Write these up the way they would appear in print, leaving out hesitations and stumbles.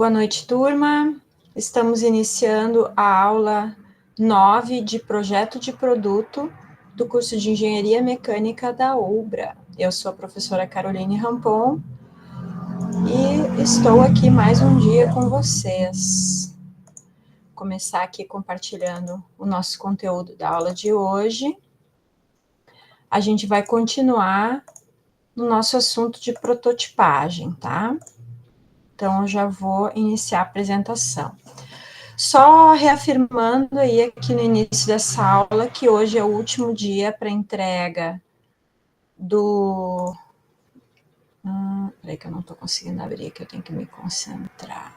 Boa noite, turma. Estamos iniciando a aula 9 de projeto de produto do curso de Engenharia Mecânica da UBRA. Eu sou a professora Caroline Rampon e estou aqui mais um dia com vocês. Vou começar aqui compartilhando o nosso conteúdo da aula de hoje. A gente vai continuar no nosso assunto de prototipagem, tá? Então, eu já vou iniciar a apresentação. Só reafirmando aí aqui no início dessa aula que hoje é o último dia para entrega do... peraí que eu não estou conseguindo abrir, que eu tenho que me concentrar.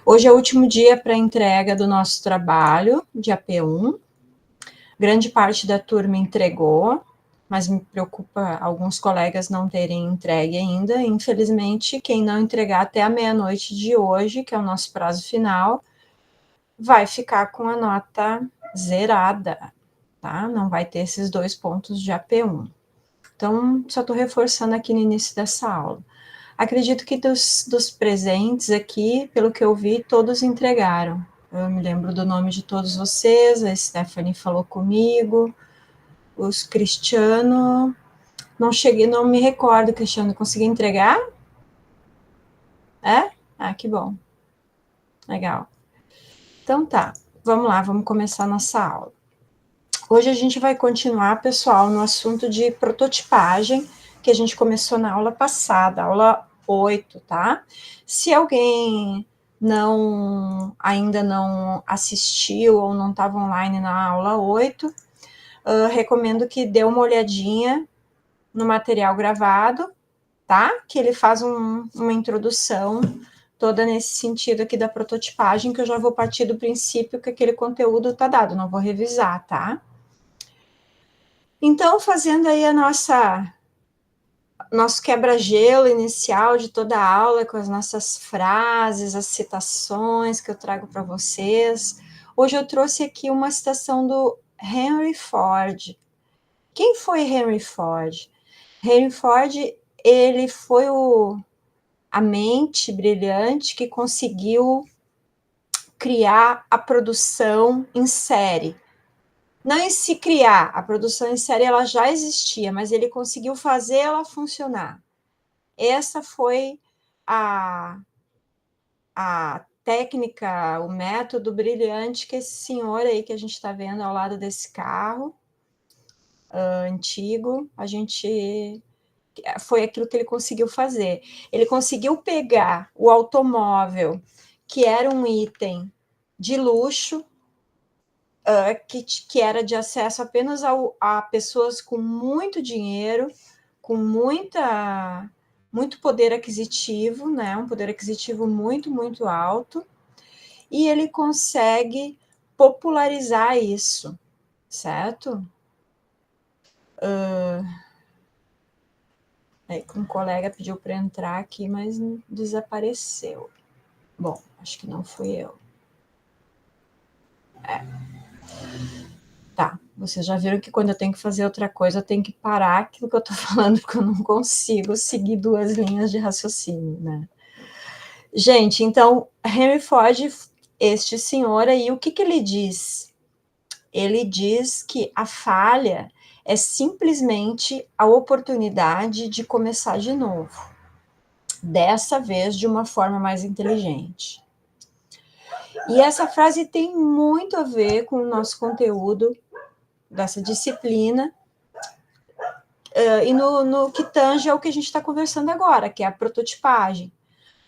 Hoje é o último dia para entrega do nosso trabalho de AP1. Grande parte da turma entregou, mas me preocupa alguns colegas não terem entregue ainda. Infelizmente, quem não entregar até a meia-noite de hoje, que é o nosso prazo final, vai ficar com a nota zerada, tá? Não vai ter esses 2 pontos de AP1. Então, só estou reforçando aqui no início dessa aula. Acredito que dos presentes aqui, pelo que eu vi, todos entregaram. Eu me lembro do nome de todos vocês, a Stephanie falou comigo, os Cristiano, não me recordo, Cristiano, consegui entregar? É? Ah, que bom. Legal. Então tá, vamos lá, vamos começar nossa aula. Hoje a gente vai continuar, pessoal, no assunto de prototipagem, que a gente começou na aula passada, aula 8, tá? Se alguém ainda não assistiu ou não estava online na aula 8, recomendo que dê uma olhadinha no material gravado, tá? Que ele faz uma introdução toda nesse sentido aqui da prototipagem, que eu já vou partir do princípio que aquele conteúdo está dado, não vou revisar, tá? Então, fazendo aí nosso quebra-gelo inicial de toda a aula, com as nossas frases, as citações que eu trago para vocês. Hoje eu trouxe aqui uma citação do Henry Ford. Quem foi Henry Ford? Henry Ford, ele foi a mente brilhante que conseguiu criar a produção em série. Não em se criar, a produção em série ela já existia, mas ele conseguiu fazer ela funcionar. Essa foi a técnica, o método brilhante que esse senhor aí que a gente está vendo ao lado desse carro antigo, foi aquilo que ele conseguiu fazer. Ele conseguiu pegar o automóvel, que era um item de luxo, que era de acesso apenas a pessoas com muito dinheiro, com muito poder aquisitivo, né? Um poder aquisitivo muito, muito alto, e ele consegue popularizar isso, certo? Um colega pediu para entrar aqui, mas desapareceu. Bom, acho que não fui eu. Tá, vocês já viram que quando eu tenho que fazer outra coisa, eu tenho que parar aquilo que eu estou falando, porque eu não consigo seguir 2 linhas de raciocínio, né? Gente, então, Henry Ford, este senhor aí, o que ele diz? Ele diz que a falha é simplesmente a oportunidade de começar de novo. Dessa vez, de uma forma mais inteligente. E essa frase tem muito a ver com o nosso conteúdo dessa disciplina, e no que tange ao que a gente está conversando agora, que é a prototipagem.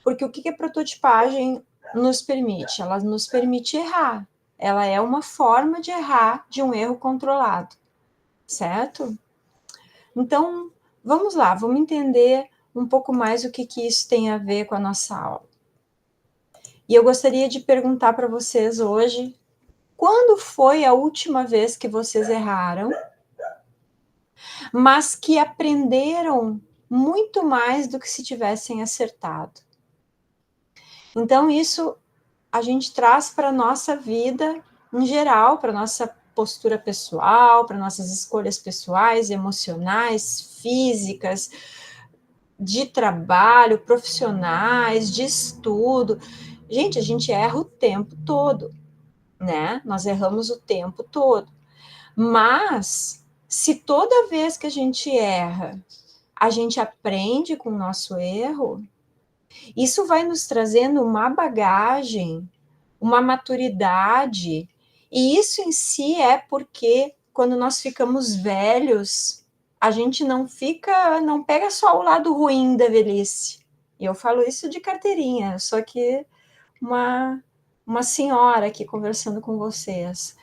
Porque o que a prototipagem nos permite? Ela nos permite errar. Ela é uma forma de errar, de um erro controlado, certo? Então, vamos lá, vamos entender um pouco mais o que isso tem a ver com a nossa aula. E eu gostaria de perguntar para vocês hoje, quando foi a última vez que vocês erraram, mas que aprenderam muito mais do que se tivessem acertado? Então, isso a gente traz para a nossa vida em geral, para a nossa postura pessoal, para nossas escolhas pessoais, emocionais, físicas, de trabalho, profissionais, de estudo. Gente, a gente erra o tempo todo, né? Nós erramos o tempo todo. Mas, se toda vez que a gente erra, a gente aprende com o nosso erro, isso vai nos trazendo uma bagagem, uma maturidade, e isso em si é porque quando nós ficamos velhos, a gente não pega só o lado ruim da velhice. E eu falo isso de carteirinha, eu sou aqui uma senhora aqui conversando com vocês.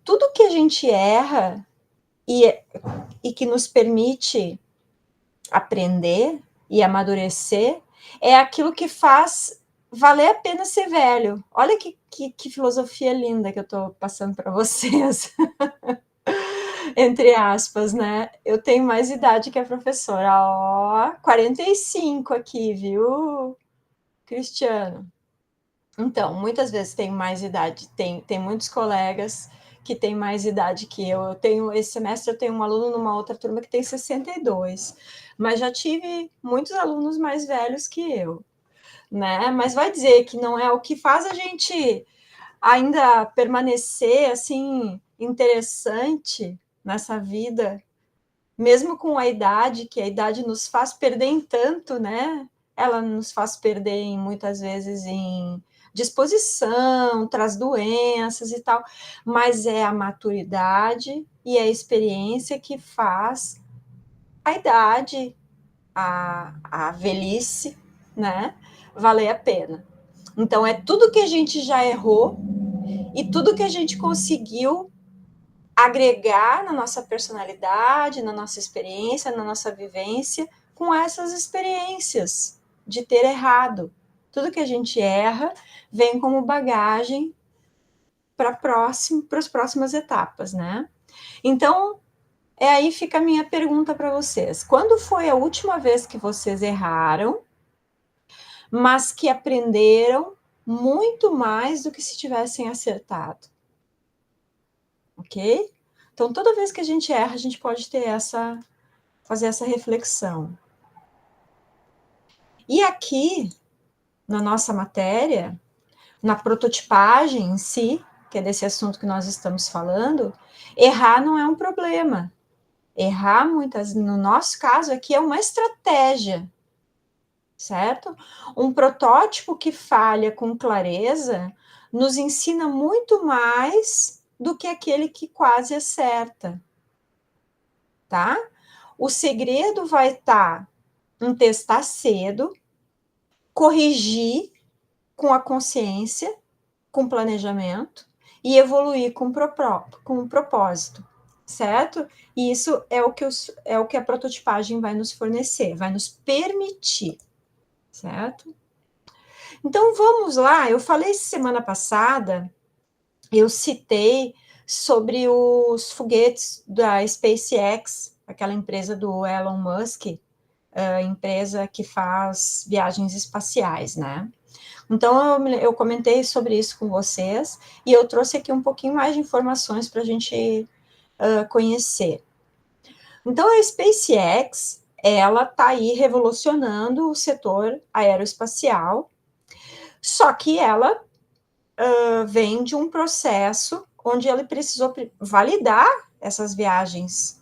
Tudo que a gente erra e que nos permite aprender e amadurecer é aquilo que faz valer a pena ser velho. Olha que filosofia linda que eu estou passando para vocês. Entre aspas, né? Eu tenho mais idade que a professora. Ó, 45 aqui, viu, Cristiano? Então, muitas vezes tenho mais idade. Tem muitos colegas que têm mais idade que eu. Esse semestre eu tenho um aluno numa outra turma que tem 62, mas já tive muitos alunos mais velhos que eu, né? Mas vai dizer que não é o que faz a gente ainda permanecer assim interessante nessa vida, mesmo com a idade, que a idade nos faz perder em tanto, né? Ela nos faz perder muitas vezes em disposição, traz doenças e tal, mas é a maturidade e a experiência que faz a idade, a velhice, né, valer a pena. Então, é tudo que a gente já errou e tudo que a gente conseguiu agregar na nossa personalidade, na nossa experiência, na nossa vivência, com essas experiências de ter errado. Tudo que a gente erra vem como bagagem para as próximas etapas, né? Então, aí fica a minha pergunta para vocês. Quando foi a última vez que vocês erraram, mas que aprenderam muito mais do que se tivessem acertado? Ok? Então, toda vez que a gente erra, a gente pode fazer essa reflexão. E aqui, na nossa matéria, na prototipagem em si, que é desse assunto que nós estamos falando, errar não é um problema. Errar, no nosso caso aqui, é uma estratégia, certo? Um protótipo que falha com clareza nos ensina muito mais do que aquele que quase acerta, tá? O segredo vai estar em testar cedo, corrigir com a consciência, com planejamento e evoluir com um propósito, certo? E isso é o que a prototipagem vai nos fornecer, vai nos permitir, certo? Então vamos lá, eu falei semana passada, eu citei sobre os foguetes da SpaceX, aquela empresa do Elon Musk, a empresa que faz viagens espaciais, né? Então, eu comentei sobre isso com vocês e eu trouxe aqui um pouquinho mais de informações para a gente conhecer. Então, a SpaceX, ela está aí revolucionando o setor aeroespacial, só que ela vem de um processo onde ele precisou validar essas viagens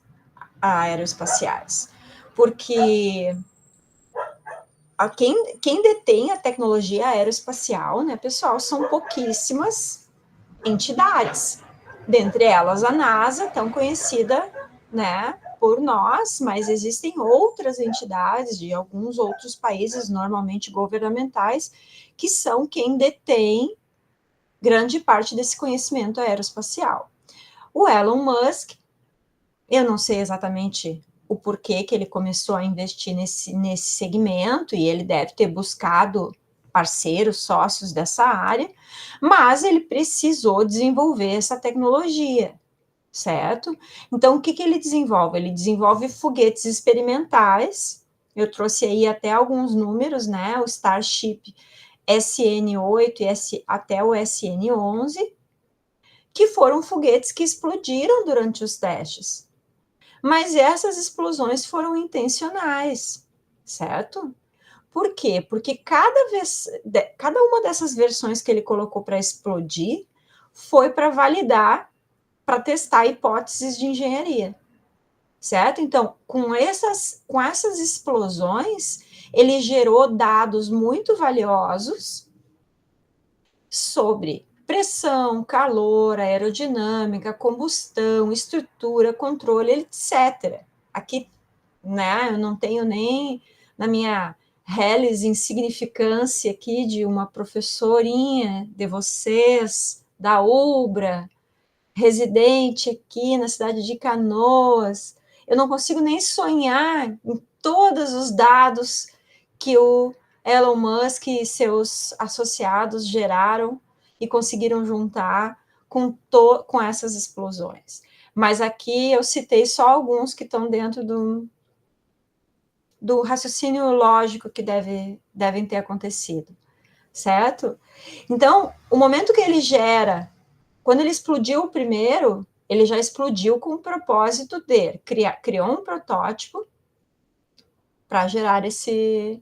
aeroespaciais, porque quem detém a tecnologia aeroespacial, né, pessoal, são pouquíssimas entidades. Dentre elas, a NASA, tão conhecida, né, por nós, mas existem outras entidades de alguns outros países, normalmente governamentais, que são quem detém grande parte desse conhecimento aeroespacial. O Elon Musk, eu não sei exatamente o porquê que ele começou a investir nesse segmento, e ele deve ter buscado parceiros, sócios dessa área, mas ele precisou desenvolver essa tecnologia, certo? Então, o que ele desenvolve? Ele desenvolve foguetes experimentais, eu trouxe aí até alguns números, né? O Starship SN8 e até o SN11, que foram foguetes que explodiram durante os testes. Mas essas explosões foram intencionais, certo? Por quê? Porque cada uma dessas versões que ele colocou para explodir foi para validar, para testar hipóteses de engenharia, certo? Então, com essas explosões, ele gerou dados muito valiosos sobre pressão, calor, aerodinâmica, combustão, estrutura, controle, etc. Aqui, né, eu não tenho nem na minha reles insignificância aqui de uma professorinha de vocês, da UBRA, residente aqui na cidade de Canoas, eu não consigo nem sonhar em todos os dados que o Elon Musk e seus associados geraram e conseguiram juntar com essas explosões. Mas aqui eu citei só alguns que estão dentro do raciocínio lógico que devem ter acontecido, certo? Então, o momento que ele gera, quando ele explodiu o primeiro, ele já explodiu com o propósito de criou um protótipo para gerar esse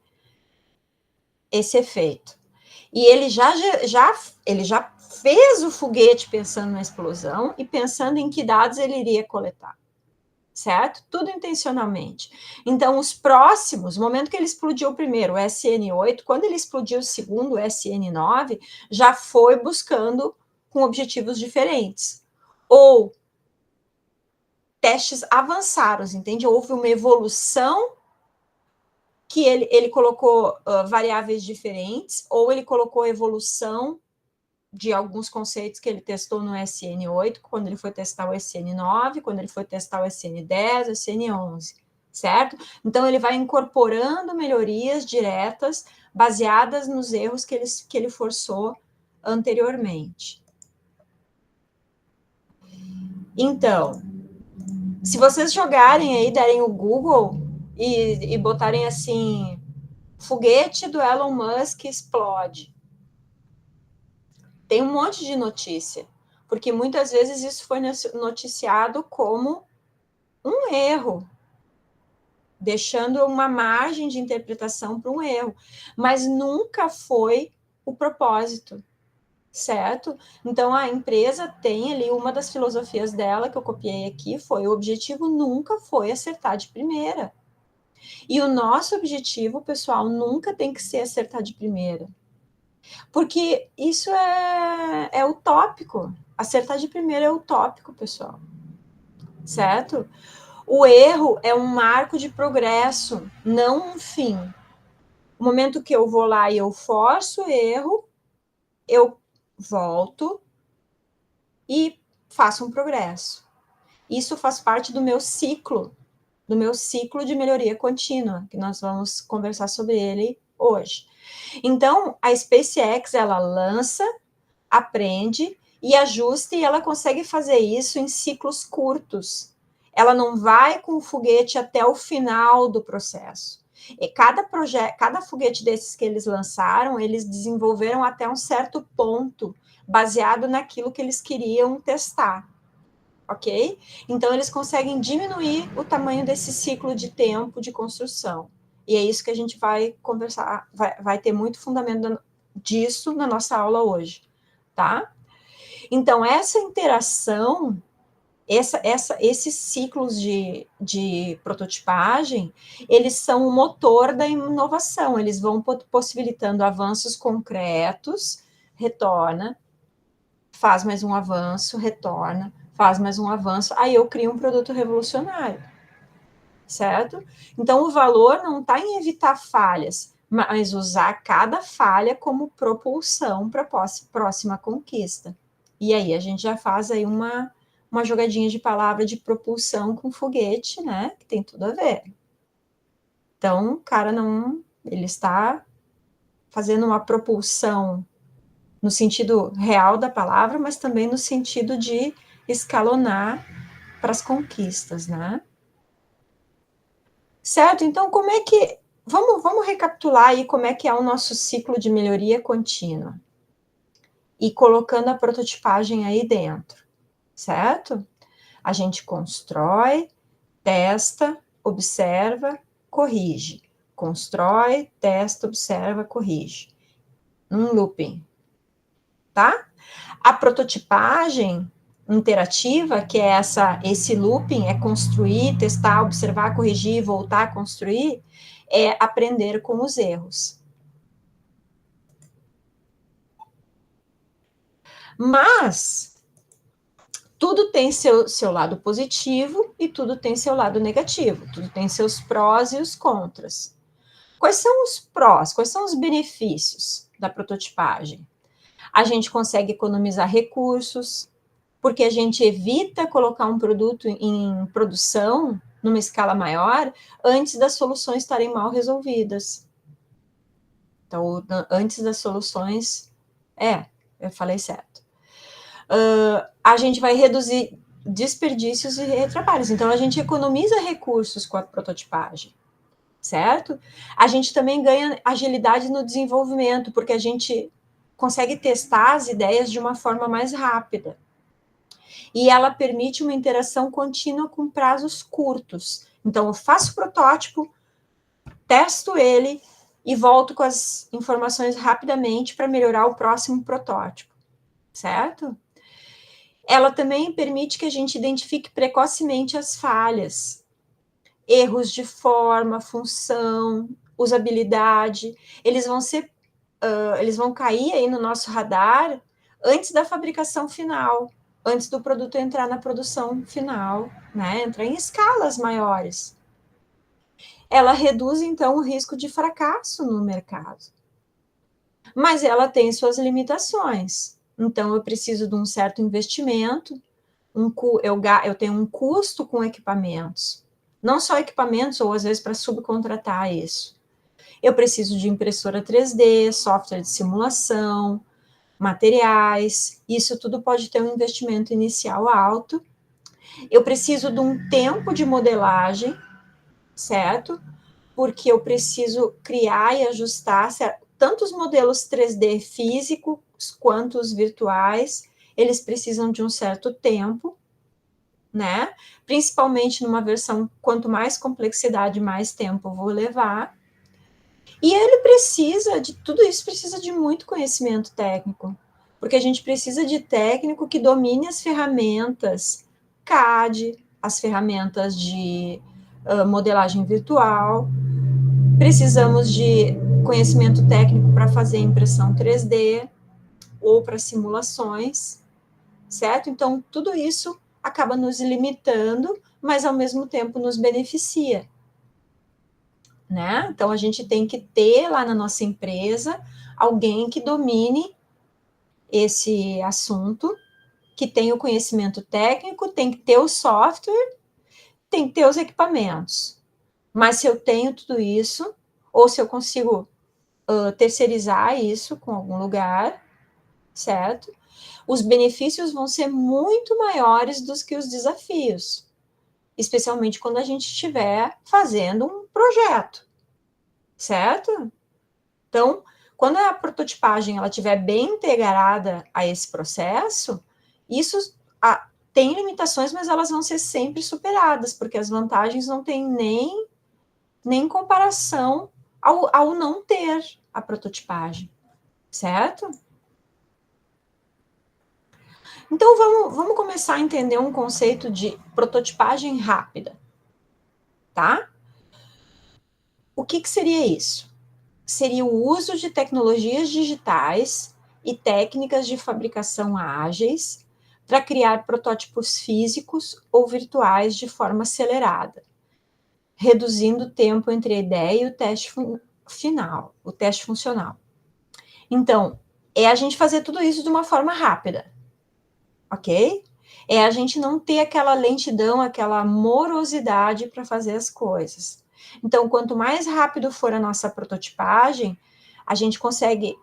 efeito. E ele já fez o foguete pensando na explosão e pensando em que dados ele iria coletar, certo? Tudo intencionalmente. Então, os próximos, no momento que ele explodiu o primeiro, o SN8, quando ele explodiu o segundo, o SN9, já foi buscando com objetivos diferentes. Ou testes avançados, entende? Houve uma evolução que ele colocou variáveis diferentes, ou ele colocou evolução de alguns conceitos que ele testou no SN8, quando ele foi testar o SN9, quando ele foi testar o SN10, o SN11, certo? Então, ele vai incorporando melhorias diretas baseadas nos erros que ele forçou anteriormente. Então, se vocês jogarem aí, derem o Google e botarem assim, foguete do Elon Musk explode, tem um monte de notícia, porque muitas vezes isso foi noticiado como um erro, deixando uma margem de interpretação para um erro, mas nunca foi o propósito, certo? Então, a empresa tem ali, uma das filosofias dela, que eu copiei aqui, foi: o objetivo nunca foi acertar de primeira. E o nosso objetivo, pessoal, nunca tem que ser acertar de primeira. Porque isso é utópico. Acertar de primeira é utópico, pessoal. Certo? O erro é um marco de progresso, não um fim. O momento que eu vou lá e eu forço o erro, eu volto e faço um progresso. Isso faz parte do meu ciclo de melhoria contínua, que nós vamos conversar sobre ele hoje. Então, a SpaceX, ela lança, aprende e ajusta, e ela consegue fazer isso em ciclos curtos. Ela não vai com o foguete até o final do processo. E cada foguete desses que eles lançaram, eles desenvolveram até um certo ponto, baseado naquilo que eles queriam testar. Ok? Então, eles conseguem diminuir o tamanho desse ciclo de tempo de construção. E é isso que a gente vai conversar, vai ter muito fundamento disso na nossa aula hoje, tá? Então, essa interação, esses ciclos de prototipagem, eles são o motor da inovação, eles vão possibilitando avanços concretos, retorna, faz mais um avanço, retorna, faz mais um avanço, aí eu crio um produto revolucionário, certo? Então, o valor não está em evitar falhas, mas usar cada falha como propulsão para a próxima conquista. E aí a gente já faz aí uma jogadinha de palavra de propulsão com foguete, né? Que tem tudo a ver. Então, o cara não... Ele está fazendo uma propulsão no sentido real da palavra, mas também no sentido de escalonar para as conquistas, né? Certo? Então, como é que... Vamos recapitular aí como é que é o nosso ciclo de melhoria contínua. E colocando a prototipagem aí dentro, certo? A gente constrói, testa, observa, corrige. Constrói, testa, observa, corrige. Um looping, tá? A prototipagem interativa, que é esse looping, é construir, testar, observar, corrigir, voltar a construir, é aprender com os erros. Mas tudo tem seu lado positivo e tudo tem seu lado negativo, tudo tem seus prós e os contras. Quais são os prós, quais são os benefícios da prototipagem? A gente consegue economizar recursos, porque a gente evita colocar um produto em produção, numa escala maior, antes das soluções estarem mal resolvidas. Então, antes das soluções... eu falei certo. A gente vai reduzir desperdícios e retrabalhos. Então, a gente economiza recursos com a prototipagem, certo? A gente também ganha agilidade no desenvolvimento, porque a gente consegue testar as ideias de uma forma mais rápida. E ela permite uma interação contínua com prazos curtos. Então, eu faço o protótipo, testo ele e volto com as informações rapidamente para melhorar o próximo protótipo, certo? Ela também permite que a gente identifique precocemente as falhas, erros de forma, função, usabilidade. Eles vão cair aí no nosso radar antes da fabricação final, antes do produto entrar na produção final, né? Entrar em escalas maiores. Ela reduz, então, o risco de fracasso no mercado. Mas ela tem suas limitações. Então, eu preciso de um certo investimento, eu tenho um custo com equipamentos. Não só equipamentos, ou às vezes para subcontratar isso. Eu preciso de impressora 3D, software de simulação, materiais, isso tudo pode ter um investimento inicial alto. Eu preciso de um tempo de modelagem, certo? Porque eu preciso criar e ajustar tanto os modelos 3D físicos quanto os virtuais, eles precisam de um certo tempo, né? Principalmente numa versão, quanto mais complexidade, mais tempo eu vou levar. E ele precisa de tudo isso, precisa de muito conhecimento técnico, porque a gente precisa de técnico que domine as ferramentas CAD, as ferramentas de modelagem virtual. Precisamos de conhecimento técnico para fazer impressão 3D ou para simulações, certo? Então, tudo isso acaba nos limitando, mas ao mesmo tempo nos beneficia. Né? Então, a gente tem que ter lá na nossa empresa alguém que domine esse assunto, que tenha o conhecimento técnico, tem que ter o software, tem que ter os equipamentos. Mas se eu tenho tudo isso, ou se eu consigo terceirizar isso com algum lugar, certo? Os benefícios vão ser muito maiores do que os desafios, especialmente quando a gente estiver fazendo um projeto. Certo? Então, quando a prototipagem ela estiver bem integrada a esse processo, isso tem limitações, mas elas vão ser sempre superadas, porque as vantagens não têm nem comparação ao não ter a prototipagem, certo? Então, vamos começar a entender um conceito de prototipagem rápida, tá? O que seria isso? Seria o uso de tecnologias digitais e técnicas de fabricação ágeis para criar protótipos físicos ou virtuais de forma acelerada, reduzindo o tempo entre a ideia e o teste final, o teste funcional. Então, é a gente fazer tudo isso de uma forma rápida, ok? É a gente não ter aquela lentidão, aquela morosidade para fazer as coisas. Então, quanto mais rápido for a nossa prototipagem, a gente consegue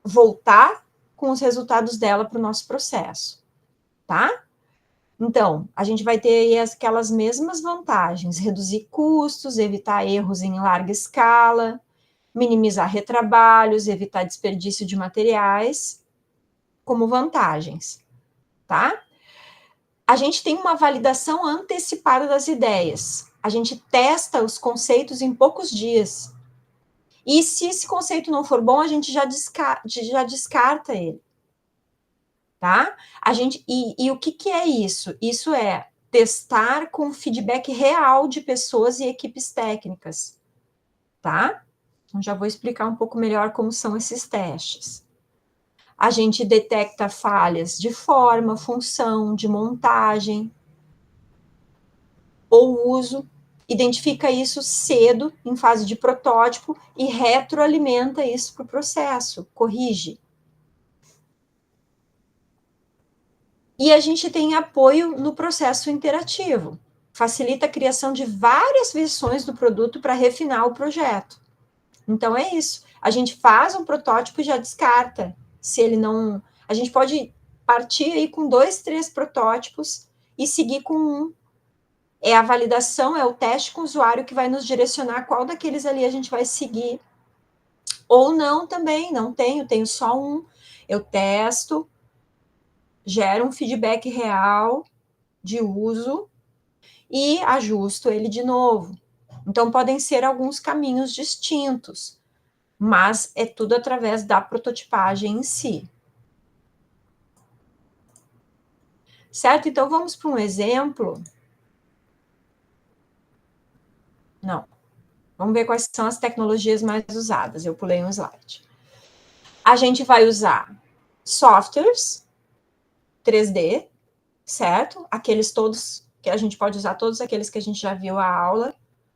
voltar com os resultados dela para o nosso processo, tá? Então, a gente vai ter aí aquelas mesmas vantagens, reduzir custos, evitar erros em larga escala, minimizar retrabalhos, evitar desperdício de materiais, como vantagens, tá? a gente tem uma validação antecipada das ideias. A gente testa os conceitos em poucos dias. E se esse conceito não for bom, a gente já descarta ele. Tá? E o que é isso? Isso é testar com feedback real de pessoas e equipes técnicas. Tá? Então, já vou explicar um pouco melhor como são esses testes. A gente detecta falhas de forma, função, de montagem ou uso, identifica isso cedo, em fase de protótipo, e retroalimenta isso para o processo, corrige. E a gente tem apoio no processo interativo, facilita a criação de várias versões do produto para refinar o projeto. Então é isso, a gente faz um protótipo e já descarta, se ele não... A gente pode partir aí com 2, 3 protótipos e seguir com um. É a validação, é o teste com o usuário que vai nos direcionar qual daqueles ali a gente vai seguir. Ou não também, não tenho só um. Eu testo, gero um feedback real de uso e ajusto ele de novo. Então, podem ser alguns caminhos distintos, mas é tudo através da prototipagem em si. Certo? Então, vamos para um exemplo. Não. Vamos ver quais são as tecnologias mais usadas. Eu pulei um slide. A gente vai usar softwares 3D, certo? Aqueles todos que a gente pode usar, todos aqueles que a gente já viu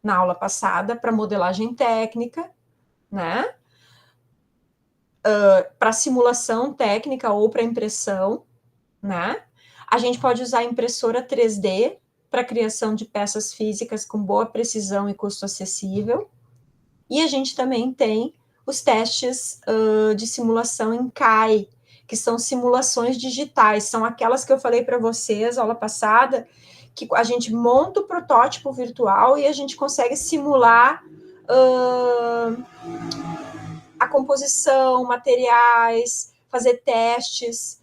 na aula passada, para modelagem técnica, né? Para simulação técnica ou para impressão, né? A gente pode usar impressora 3D para criação de peças físicas com boa precisão e custo acessível. E a gente também tem os testes de simulação em CAE, que são simulações digitais, são aquelas que eu falei para vocês, aula passada, que a gente monta o protótipo virtual e a gente consegue simular a composição, materiais, fazer testes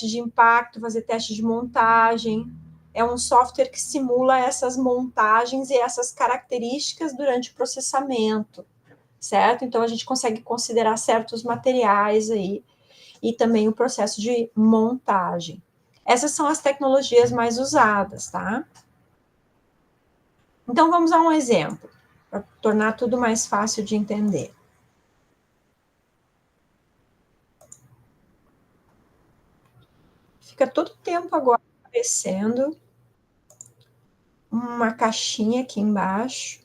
de impacto, fazer testes de montagem. É um software que simula essas montagens e essas características durante o processamento, certo? Então, a gente consegue considerar certos materiais aí e também o processo de montagem. Essas são as tecnologias mais usadas, tá? Então, vamos a um exemplo, para tornar tudo mais fácil de entender. Fica todo o tempo agora aparecendo uma caixinha aqui embaixo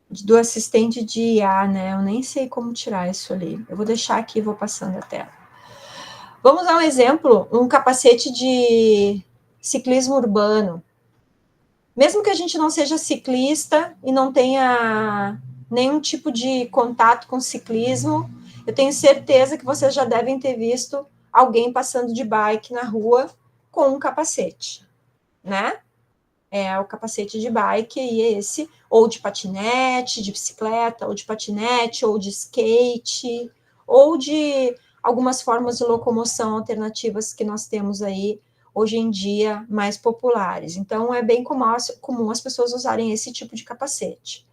do assistente de IA, né? Eu nem sei como tirar isso ali. Eu vou deixar aqui e vou passando a tela. Vamos dar um exemplo, um capacete de ciclismo urbano. Mesmo que a gente não seja ciclista e não tenha nenhum tipo de contato com ciclismo, eu tenho certeza que vocês já devem ter visto alguém passando de bike na rua com um capacete, né? É o capacete de bike e esse, ou de patinete, de bicicleta, ou de patinete, ou de skate, ou de algumas formas de locomoção alternativas que nós temos aí hoje em dia mais populares. Então, é bem comum as pessoas usarem esse tipo de capacete.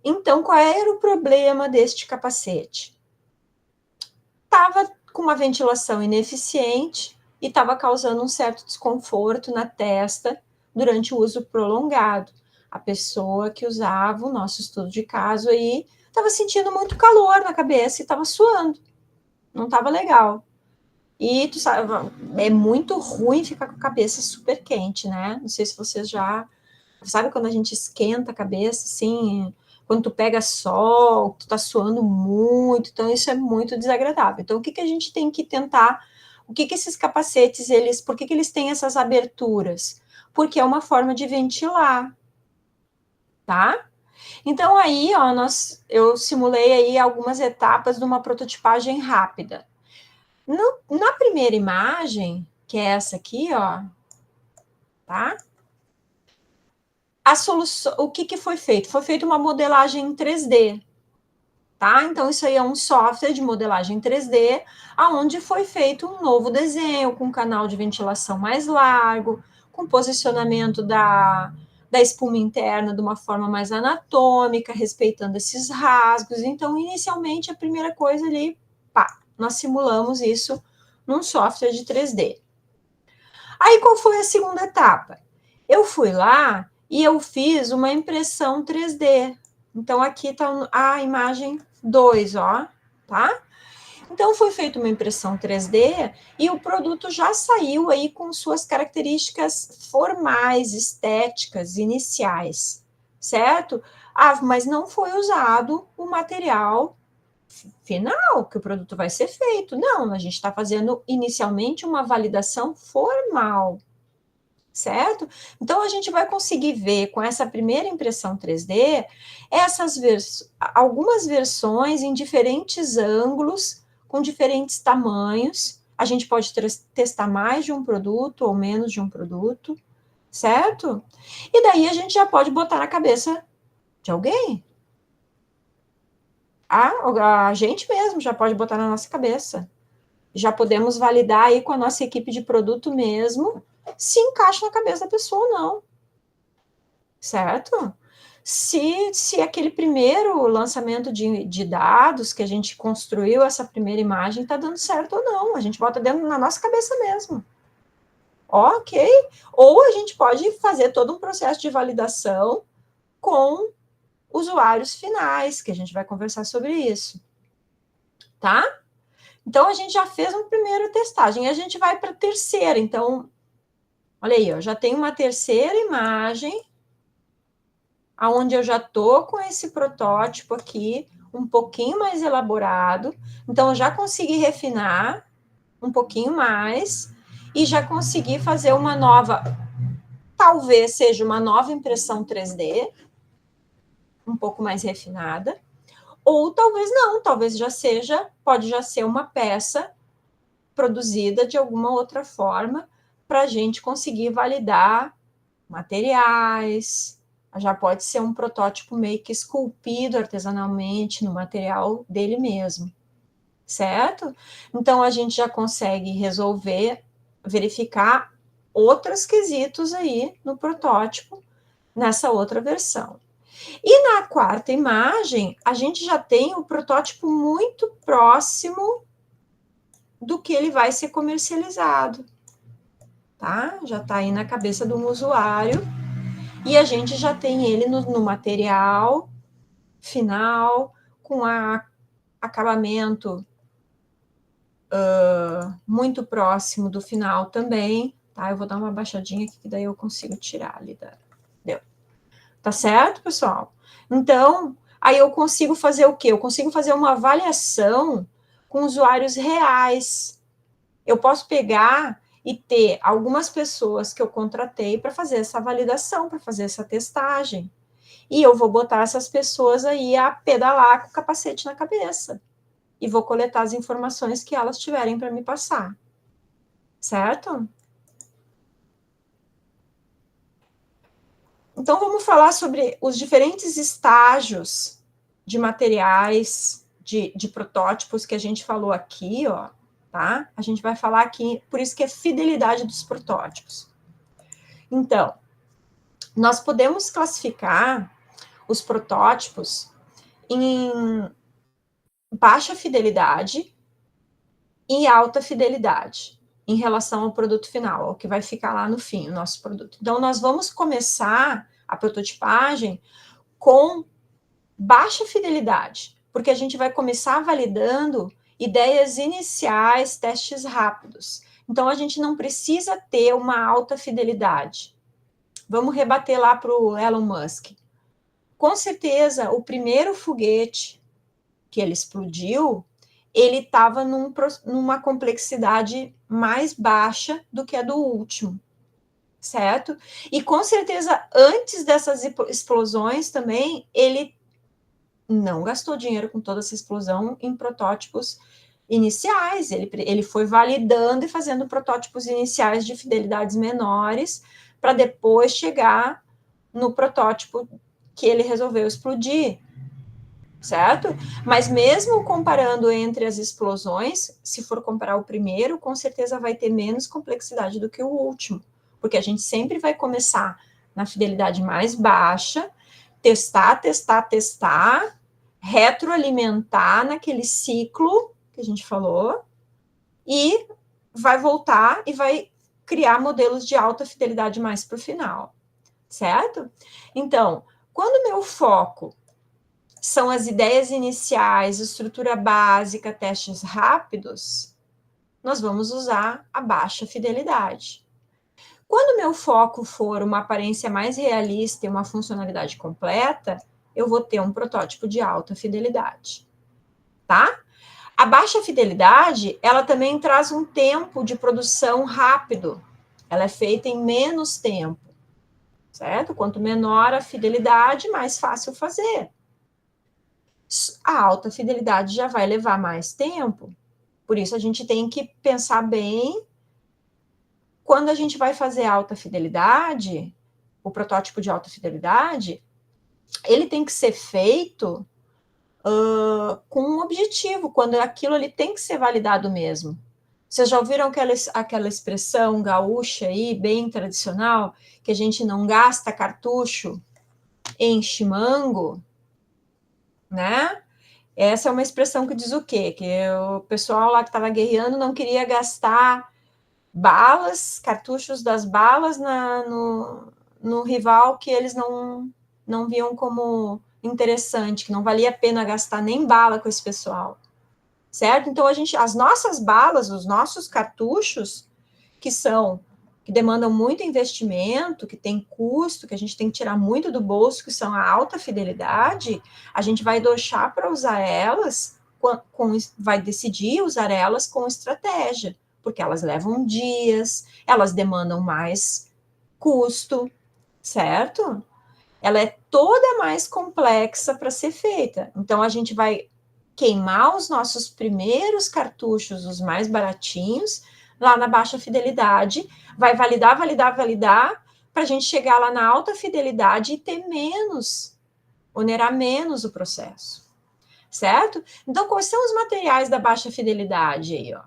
Então, qual era o problema deste capacete? Estava com uma ventilação ineficiente e estava causando um certo desconforto na testa durante o uso prolongado. A pessoa que usava o nosso estudo de caso aí estava sentindo muito calor na cabeça e estava suando. Não estava legal. E tu sabe, é muito ruim ficar com a cabeça super quente, né? Não sei se vocês já... Sabe quando a gente esquenta a cabeça, assim, quando tu pega sol, tu tá suando muito, então isso é muito desagradável. Então, o que a gente tem que tentar... O que esses capacetes, por que eles têm essas aberturas? Porque é uma forma de ventilar, tá? Então, aí, ó, eu simulei aí algumas etapas de uma prototipagem rápida. Na primeira imagem, que é essa aqui, ó, tá? A solução, o que foi feito? Foi feita uma modelagem em 3D, tá? Então, isso aí é um software de modelagem 3D, aonde foi feito um novo desenho, com um canal de ventilação mais largo, com posicionamento da espuma interna de uma forma mais anatômica, respeitando esses rasgos. Então, inicialmente, a primeira coisa ali, pá, nós simulamos isso num software de 3D. Aí, qual foi a segunda etapa? Eu fui lá e eu fiz uma impressão 3D. Então, aqui está a imagem 2, ó, tá? Então, foi feita uma impressão 3D e o produto já saiu aí com suas características formais, estéticas, iniciais, certo? Ah, mas não foi usado o material final que o produto vai ser feito. Não, a gente está fazendo inicialmente uma validação formal, certo? Então, a gente vai conseguir ver com essa primeira impressão 3D algumas versões em diferentes ângulos, com diferentes tamanhos. A gente pode testar mais de um produto ou menos de um produto, certo? E daí a gente já pode botar na cabeça de alguém. A gente mesmo já pode botar na nossa cabeça. Já podemos validar aí com a nossa equipe de produto mesmo se encaixa na cabeça da pessoa ou não, certo? Se aquele primeiro lançamento de dados que a gente construiu, essa primeira imagem, está dando certo ou não, a gente bota dentro na nossa cabeça mesmo. Ok? Ou a gente pode fazer todo um processo de validação com usuários finais, que a gente vai conversar sobre isso, tá? Então, a gente já fez uma primeira testagem, e a gente vai para a terceira. Então, olha aí, eu já tenho uma terceira imagem, onde eu já estou com esse protótipo aqui, um pouquinho mais elaborado. Então, eu já consegui refinar um pouquinho mais, e já consegui fazer uma nova, talvez seja uma nova impressão 3D, um pouco mais refinada, ou talvez não, talvez já seja, pode já ser uma peça produzida de alguma outra forma para a gente conseguir validar materiais, já pode ser um protótipo meio que esculpido artesanalmente no material dele mesmo, certo? Então, a gente já consegue resolver, verificar outros quesitos aí no protótipo, nessa outra versão. E na quarta imagem, a gente já tem o protótipo muito próximo do que ele vai ser comercializado, tá? Já está aí na cabeça de um usuário, e a gente já tem ele no material final, com acabamento muito próximo do final também, tá? Eu vou dar uma baixadinha aqui, que daí eu consigo tirar ali deu. Tá certo, pessoal? Então, aí eu consigo fazer o quê? Eu consigo fazer uma avaliação com usuários reais. Eu posso pegar e ter algumas pessoas que eu contratei para fazer essa validação, para fazer essa testagem. E eu vou botar essas pessoas aí a pedalar com o capacete na cabeça. E vou coletar as informações que elas tiverem para me passar. Certo? Então, vamos falar sobre os diferentes estágios de materiais, de protótipos que a gente falou aqui, ó, tá? A gente vai falar aqui, por isso que é fidelidade dos protótipos. Então, nós podemos classificar os protótipos em baixa fidelidade e alta fidelidade em relação ao produto final, ao que vai ficar lá no fim, o nosso produto. Então, nós vamos começar a prototipagem com baixa fidelidade, porque a gente vai começar validando ideias iniciais, testes rápidos. Então, a gente não precisa ter uma alta fidelidade. Vamos rebater lá para o Elon Musk. Com certeza, o primeiro foguete que ele explodiu, ele estava numa complexidade mais baixa do que a do último, certo? E com certeza, antes dessas explosões também, ele não gastou dinheiro com toda essa explosão em protótipos iniciais, ele foi validando e fazendo protótipos iniciais de fidelidades menores, para depois chegar no protótipo que ele resolveu explodir. certo? Mas mesmo comparando entre as explosões, se for comparar o primeiro, com certeza vai ter menos complexidade do que o último, porque a gente sempre vai começar na fidelidade mais baixa, testar, testar, testar, retroalimentar naquele ciclo que a gente falou, e vai voltar e vai criar modelos de alta fidelidade mais para o final, certo? Então, quando meu foco são as ideias iniciais, estrutura básica, testes rápidos, nós vamos usar a baixa fidelidade. Quando meu foco for uma aparência mais realista e uma funcionalidade completa, eu vou ter um protótipo de alta fidelidade, tá? A baixa fidelidade, ela também traz um tempo de produção rápido. Ela é feita em menos tempo, certo? Quanto menor a fidelidade, mais fácil fazer. A alta fidelidade já vai levar mais tempo. Por isso, a gente tem que pensar bem quando a gente vai fazer alta fidelidade, o protótipo de alta fidelidade, ele tem que ser feito com um objetivo, quando aquilo ali tem que ser validado mesmo. Vocês já ouviram aquela expressão gaúcha aí, bem tradicional, que a gente não gasta cartucho em chimango, né? Essa é uma expressão que diz o quê? Que o pessoal lá que estava guerreando não queria gastar balas, cartuchos das balas no rival que eles não viam como interessante, que não valia a pena gastar nem bala com esse pessoal, certo? Então, as nossas balas, os nossos cartuchos, que demandam muito investimento, que tem custo, que a gente tem que tirar muito do bolso, que são a alta fidelidade, a gente vai deixar para usar elas, vai decidir usar elas com estratégia, porque elas levam dias, elas demandam mais custo, certo? Ela é toda mais complexa para ser feita. Então, a gente vai queimar os nossos primeiros cartuchos, os mais baratinhos, lá na baixa fidelidade, vai validar, para a gente chegar lá na alta fidelidade e ter menos, onerar menos o processo, certo? Então, quais são os materiais da baixa fidelidade aí, ó?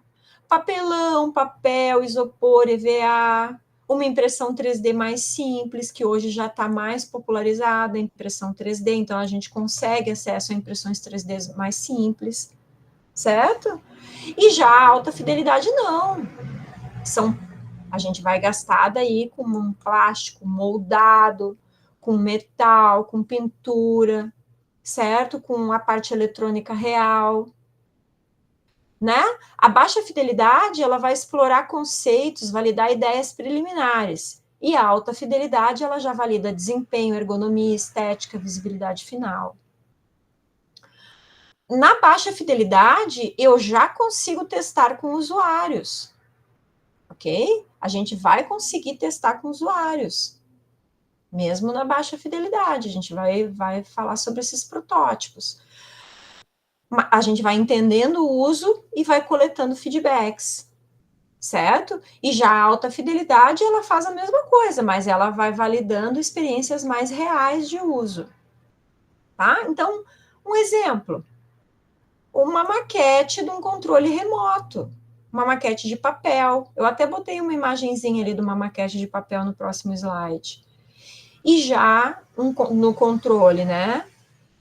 Papelão, papel, isopor, EVA, uma impressão 3D mais simples, que hoje já está mais popularizada, a impressão 3D, então a gente consegue acesso a impressões 3D mais simples, certo? E já a alta fidelidade não. A gente vai gastar daí com um plástico moldado, com metal, com pintura, certo? Com a parte eletrônica real, né? A baixa fidelidade, ela vai explorar conceitos, validar ideias preliminares. E a alta fidelidade, ela já valida desempenho, ergonomia, estética, visibilidade final. Na baixa fidelidade, eu já consigo testar com usuários, ok? A gente vai conseguir testar com usuários, mesmo na baixa fidelidade. A gente vai falar sobre esses protótipos. A gente vai entendendo o uso e vai coletando feedbacks, certo? E já a alta fidelidade, ela faz a mesma coisa, mas ela vai validando experiências mais reais de uso, tá? Então, um exemplo, uma maquete de um controle remoto, uma maquete de papel. Eu até botei uma imagenzinha ali de uma maquete de papel no próximo slide. E já no controle, né?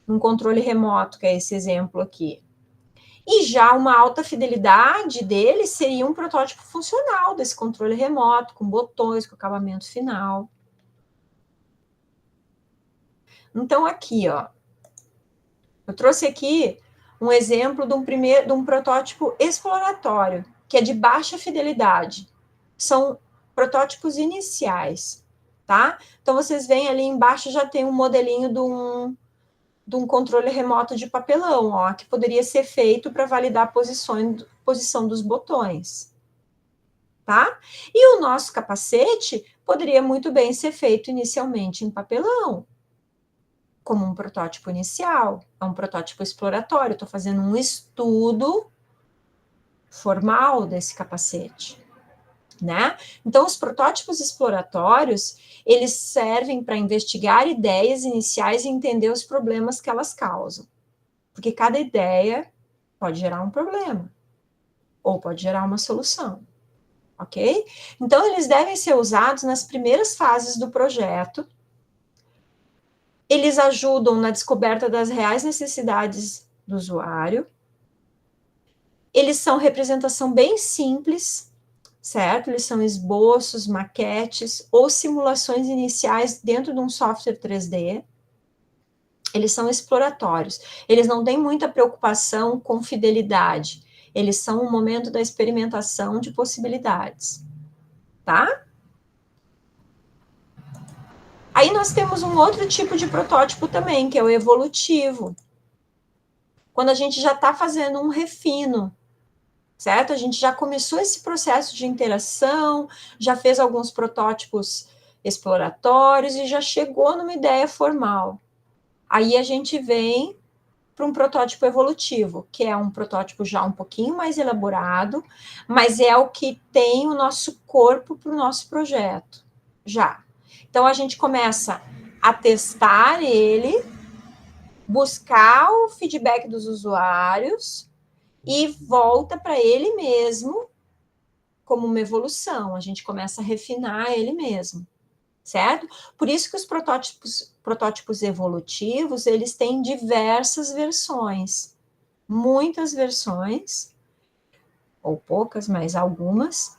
Um controle remoto, que é esse exemplo aqui. E já uma alta fidelidade dele seria um protótipo funcional desse controle remoto, com botões, com acabamento final. Então, aqui, ó, eu trouxe aqui um exemplo de um protótipo exploratório, que é de baixa fidelidade. São protótipos iniciais, tá? Então, vocês veem ali embaixo já tem um modelinho de um controle remoto de papelão, ó, que poderia ser feito para validar a posição dos botões, tá? E o nosso capacete poderia muito bem ser feito inicialmente em papelão, como um protótipo inicial, é um protótipo exploratório, estou fazendo um estudo formal desse capacete, né? Então, os protótipos exploratórios, eles servem para investigar ideias iniciais e entender os problemas que elas causam. Porque cada ideia pode gerar um problema, ou pode gerar uma solução, ok? Então, eles devem ser usados nas primeiras fases do projeto. Eles ajudam na descoberta das reais necessidades do usuário. Eles são representação bem simples, certo? Eles são esboços, maquetes ou simulações iniciais dentro de um software 3D. Eles são exploratórios. Eles não têm muita preocupação com fidelidade. Eles são um momento da experimentação de possibilidades, tá? Aí nós temos um outro tipo de protótipo também, que é o evolutivo. Quando a gente já está fazendo um refino, certo? A gente já começou esse processo de interação, já fez alguns protótipos exploratórios e já chegou numa ideia formal. Aí a gente vem para um protótipo evolutivo, que é um protótipo já um pouquinho mais elaborado, mas é o que tem o nosso corpo para o nosso projeto, já. Então, a gente começa a testar ele, buscar o feedback dos usuários e volta para ele mesmo como uma evolução. A gente começa a refinar ele mesmo, certo? Por isso que os protótipos evolutivos, eles têm diversas versões, muitas versões, ou poucas, mas algumas,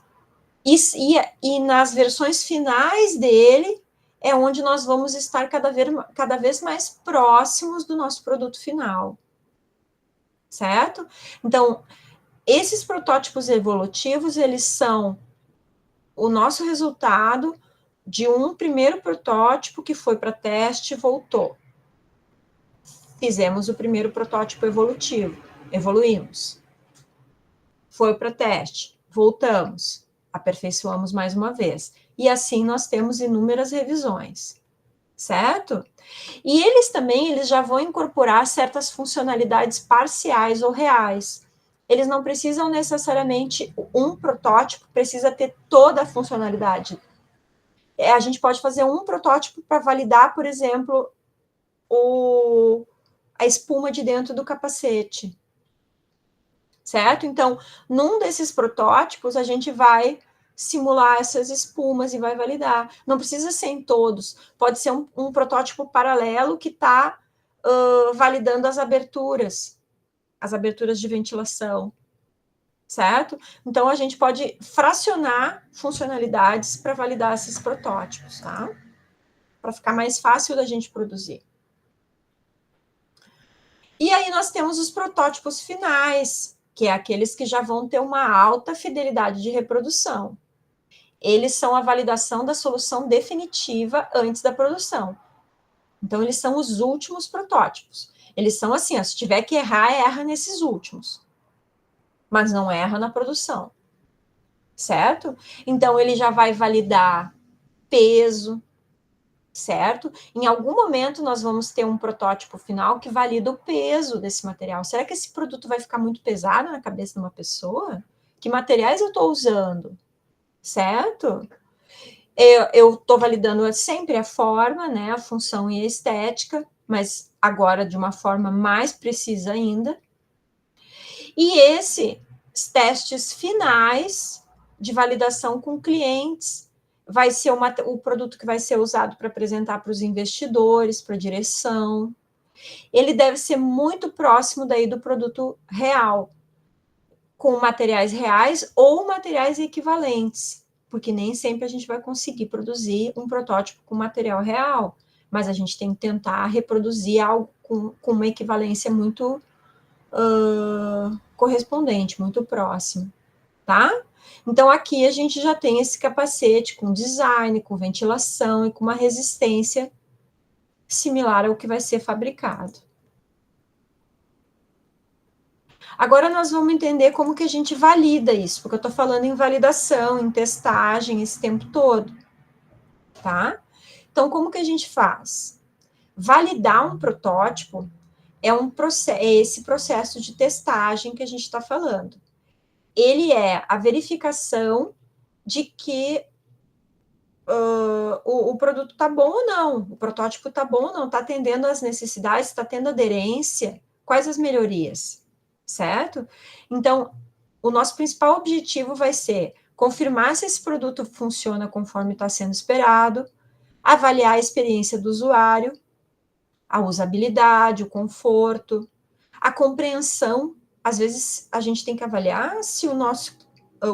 e nas versões finais dele é onde nós vamos estar cada vez mais próximos do nosso produto final, certo? Então, esses protótipos evolutivos, eles são o nosso resultado de um primeiro protótipo que foi para teste e voltou. Fizemos o primeiro protótipo evolutivo, evoluímos. Foi para teste, voltamos, aperfeiçoamos mais uma vez. E assim nós temos inúmeras revisões, certo? E eles já vão incorporar certas funcionalidades parciais ou reais. Eles não precisam necessariamente, um protótipo precisa ter toda a funcionalidade. A gente pode fazer um protótipo para validar, por exemplo, a espuma de dentro do capacete, certo? Então, num desses protótipos, a gente vai simular essas espumas e vai validar. Não precisa ser em todos, pode ser um protótipo paralelo que está validando as aberturas de ventilação, certo? Então, a gente pode fracionar funcionalidades para validar esses protótipos, tá? Para ficar mais fácil da gente produzir. E aí nós temos os protótipos finais, que é aqueles que já vão ter uma alta fidelidade de reprodução. Eles são a validação da solução definitiva antes da produção. Então, eles são os últimos protótipos. Eles são assim, ó, se tiver que errar, erra nesses últimos. Mas não erra na produção. Certo? Então, ele já vai validar peso, certo? Em algum momento nós vamos ter um protótipo final que valida o peso desse material. Será que esse produto vai ficar muito pesado na cabeça de uma pessoa? Que materiais eu estou usando? Certo? Eu estou validando sempre a forma, né, a função e a estética, mas agora de uma forma mais precisa ainda. E esses testes finais de validação com clientes vai ser o produto que vai ser usado para apresentar para os investidores, para a direção. Ele deve ser muito próximo daí do produto real, com materiais reais ou materiais equivalentes, porque nem sempre a gente vai conseguir produzir um protótipo com material real, mas a gente tem que tentar reproduzir algo com uma equivalência muito correspondente, muito próximo, tá? Então, aqui a gente já tem esse capacete com design, com ventilação e com uma resistência similar ao que vai ser fabricado. Agora nós vamos entender como que a gente valida isso, porque eu estou falando em validação, em testagem, esse tempo todo, tá? Então, como que a gente faz? Validar um protótipo é esse processo de testagem que a gente está falando. Ele é a verificação de que o produto está bom ou não, o protótipo está bom ou não, está atendendo às necessidades, está tendo aderência, quais as melhorias, certo? Então, o nosso principal objetivo vai ser confirmar se esse produto funciona conforme está sendo esperado, avaliar a experiência do usuário, a usabilidade, o conforto, a compreensão. Às vezes, a gente tem que avaliar se o nosso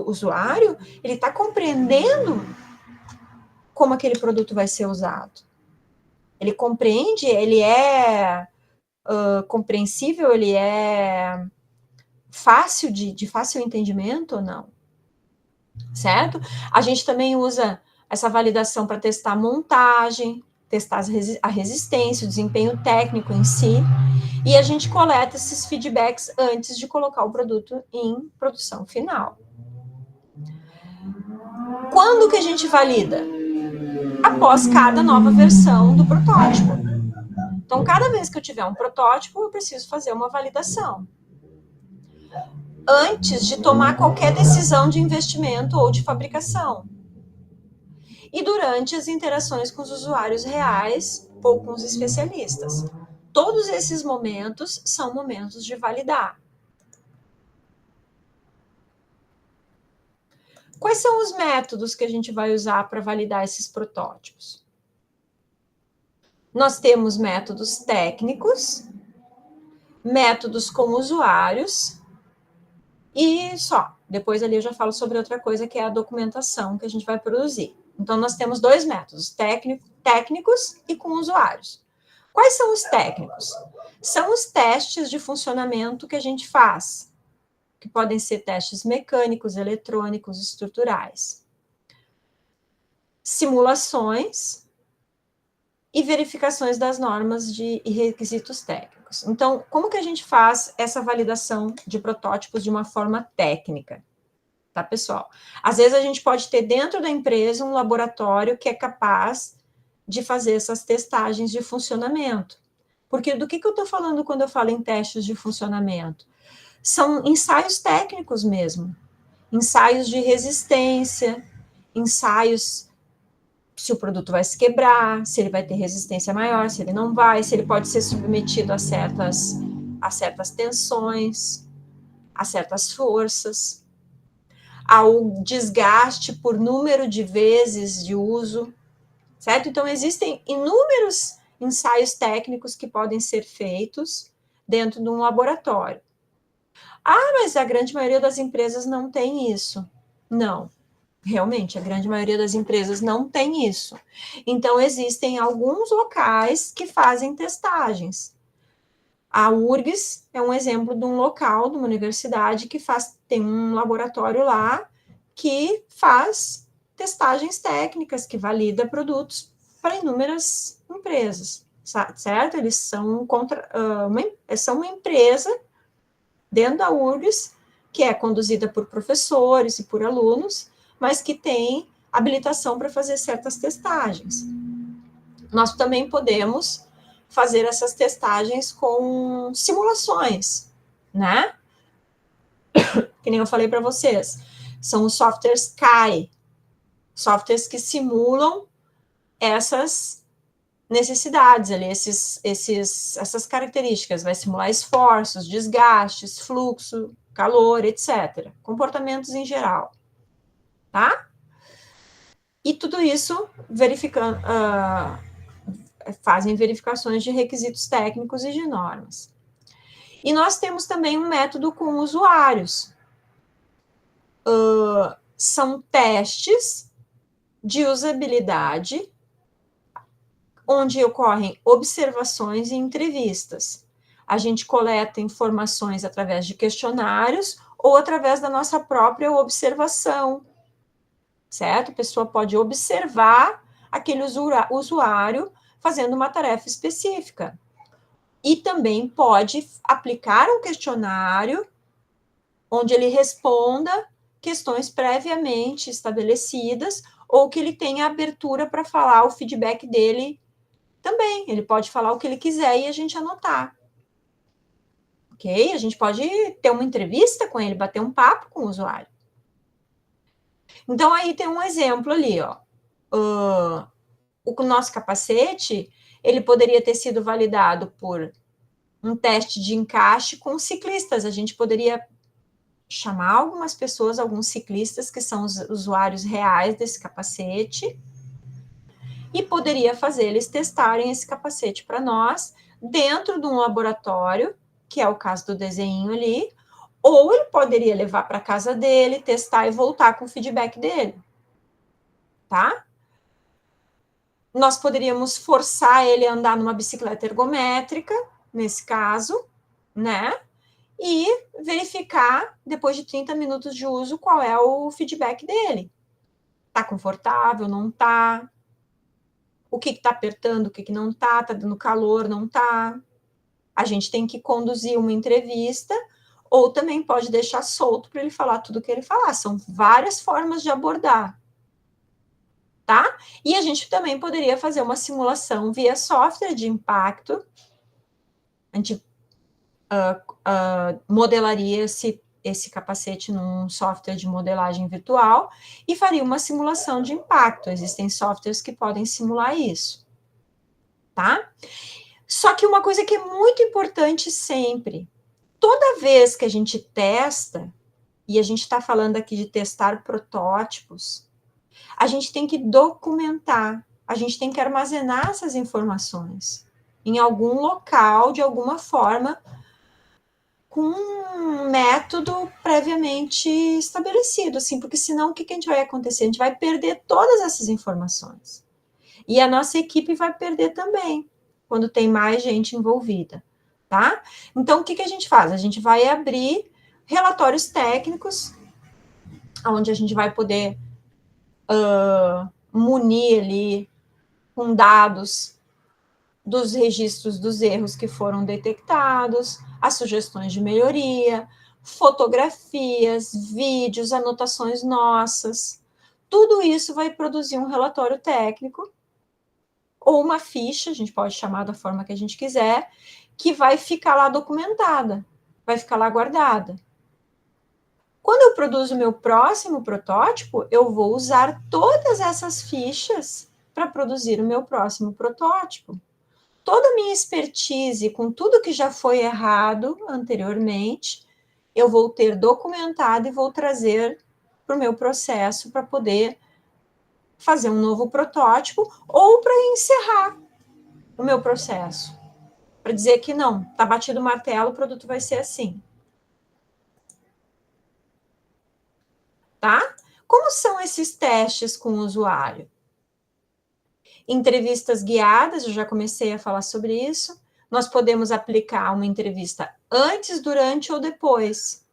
usuário ele está compreendendo como aquele produto vai ser usado. Ele compreende, ele é compreensível, ele é fácil de fácil entendimento ou não, certo? A gente também usa essa validação para testar a montagem, testar a resistência, o desempenho técnico em si, e a gente coleta esses feedbacks antes de colocar o produto em produção final. Quando que a gente valida? Após cada nova versão do protótipo. Então, cada vez que eu tiver um protótipo, eu preciso fazer uma validação. Antes de tomar qualquer decisão de investimento ou de fabricação. E durante as interações com os usuários reais ou com os especialistas. Todos esses momentos são momentos de validar. Quais são os métodos que a gente vai usar para validar esses protótipos? Nós temos métodos técnicos, métodos com usuários e só. Depois ali eu já falo sobre outra coisa que é a documentação que a gente vai produzir. Então, nós temos dois métodos, técnicos e com usuários. Quais são os técnicos? São os testes de funcionamento que a gente faz, que podem ser testes mecânicos, eletrônicos, estruturais. Simulações e verificações das normas e requisitos técnicos. Então, como que a gente faz essa validação de protótipos de uma forma técnica? Tá, pessoal? Às vezes a gente pode ter dentro da empresa um laboratório que é capaz de fazer essas testagens de funcionamento. Porque do que eu estou falando quando eu falo em testes de funcionamento? São ensaios técnicos mesmo. Ensaios de resistência, ensaios se o produto vai se quebrar, se ele vai ter resistência maior, se ele não vai, se ele pode ser submetido a certas tensões, a certas forças, ao desgaste por número de vezes de uso, certo? Então, existem inúmeros ensaios técnicos que podem ser feitos dentro de um laboratório. Ah, mas a grande maioria das empresas não tem isso. Não. Realmente, a grande maioria das empresas não tem isso. Então, existem alguns locais que fazem testagens. A URGS é um exemplo de um local, de uma universidade, que tem um laboratório lá que faz testagens técnicas, que valida produtos para inúmeras empresas, certo? Eles são uma empresa dentro da URGS, que é conduzida por professores e por alunos, mas que tem habilitação para fazer certas testagens. Nós também podemos fazer essas testagens com simulações, né? Que nem eu falei para vocês. São os softwares CAE, softwares que simulam essas necessidades ali, essas características. Vai simular esforços, desgastes, fluxo, calor, etc. Comportamentos em geral. Tá? E tudo isso fazem verificações de requisitos técnicos e de normas. E nós temos também um método com usuários. São testes de usabilidade, onde ocorrem observações e entrevistas. A gente coleta informações através de questionários ou através da nossa própria observação, certo? A pessoa pode observar aquele usuário fazendo uma tarefa específica. E também pode aplicar um questionário onde ele responda questões previamente estabelecidas ou que ele tenha abertura para falar o feedback dele também. Ele pode falar o que ele quiser e a gente anotar. Ok? A gente pode ter uma entrevista com ele, bater um papo com o usuário. Então, aí tem um exemplo ali, ó. O nosso capacete, ele poderia ter sido validado por um teste de encaixe com ciclistas. A gente poderia chamar algumas pessoas, alguns ciclistas que são os usuários reais desse capacete, e poderia fazer eles testarem esse capacete para nós dentro de um laboratório, que é o caso do desenho ali, ou ele poderia levar para casa dele, testar e voltar com o feedback dele, tá? Nós poderíamos forçar ele a andar numa bicicleta ergométrica, nesse caso, né? E verificar, depois de 30 minutos de uso, qual é o feedback dele. Tá confortável, não tá? O que tá apertando, o que não tá dando calor, não tá? A gente tem que conduzir uma entrevista, ou também pode deixar solto para ele falar tudo o que ele falar. São várias formas de abordar, tá? E a gente também poderia fazer uma simulação via software de impacto. A gente modelaria esse capacete num software de modelagem virtual e faria uma simulação de impacto. Existem softwares que podem simular isso, tá? Só que uma coisa que é muito importante sempre, toda vez que a gente testa, e a gente está falando aqui de testar protótipos, a gente tem que documentar, a gente tem que armazenar essas informações em algum local, de alguma forma, com um método previamente estabelecido, assim, porque senão o que a gente vai acontecer? A gente vai perder todas essas informações. E a nossa equipe vai perder também, quando tem mais gente envolvida, tá? Então, o que a gente faz? A gente vai abrir relatórios técnicos, onde a gente vai poder munir ali com dados dos registros dos erros que foram detectados, as sugestões de melhoria, fotografias, vídeos, anotações nossas. Tudo isso vai produzir um relatório técnico ou uma ficha, a gente pode chamar da forma que a gente quiser, que vai ficar lá documentada, vai ficar lá guardada. Quando eu produzo o meu próximo protótipo, eu vou usar todas essas fichas para produzir o meu próximo protótipo. Toda a minha expertise com tudo que já foi errado anteriormente, eu vou ter documentado e vou trazer para o meu processo para poder fazer um novo protótipo ou para encerrar o meu processo. Para dizer que não, está batido o martelo, o produto vai ser assim. Tá? Como são esses testes com o usuário? Entrevistas guiadas, eu já comecei a falar sobre isso. Nós podemos aplicar uma entrevista antes, durante ou depois.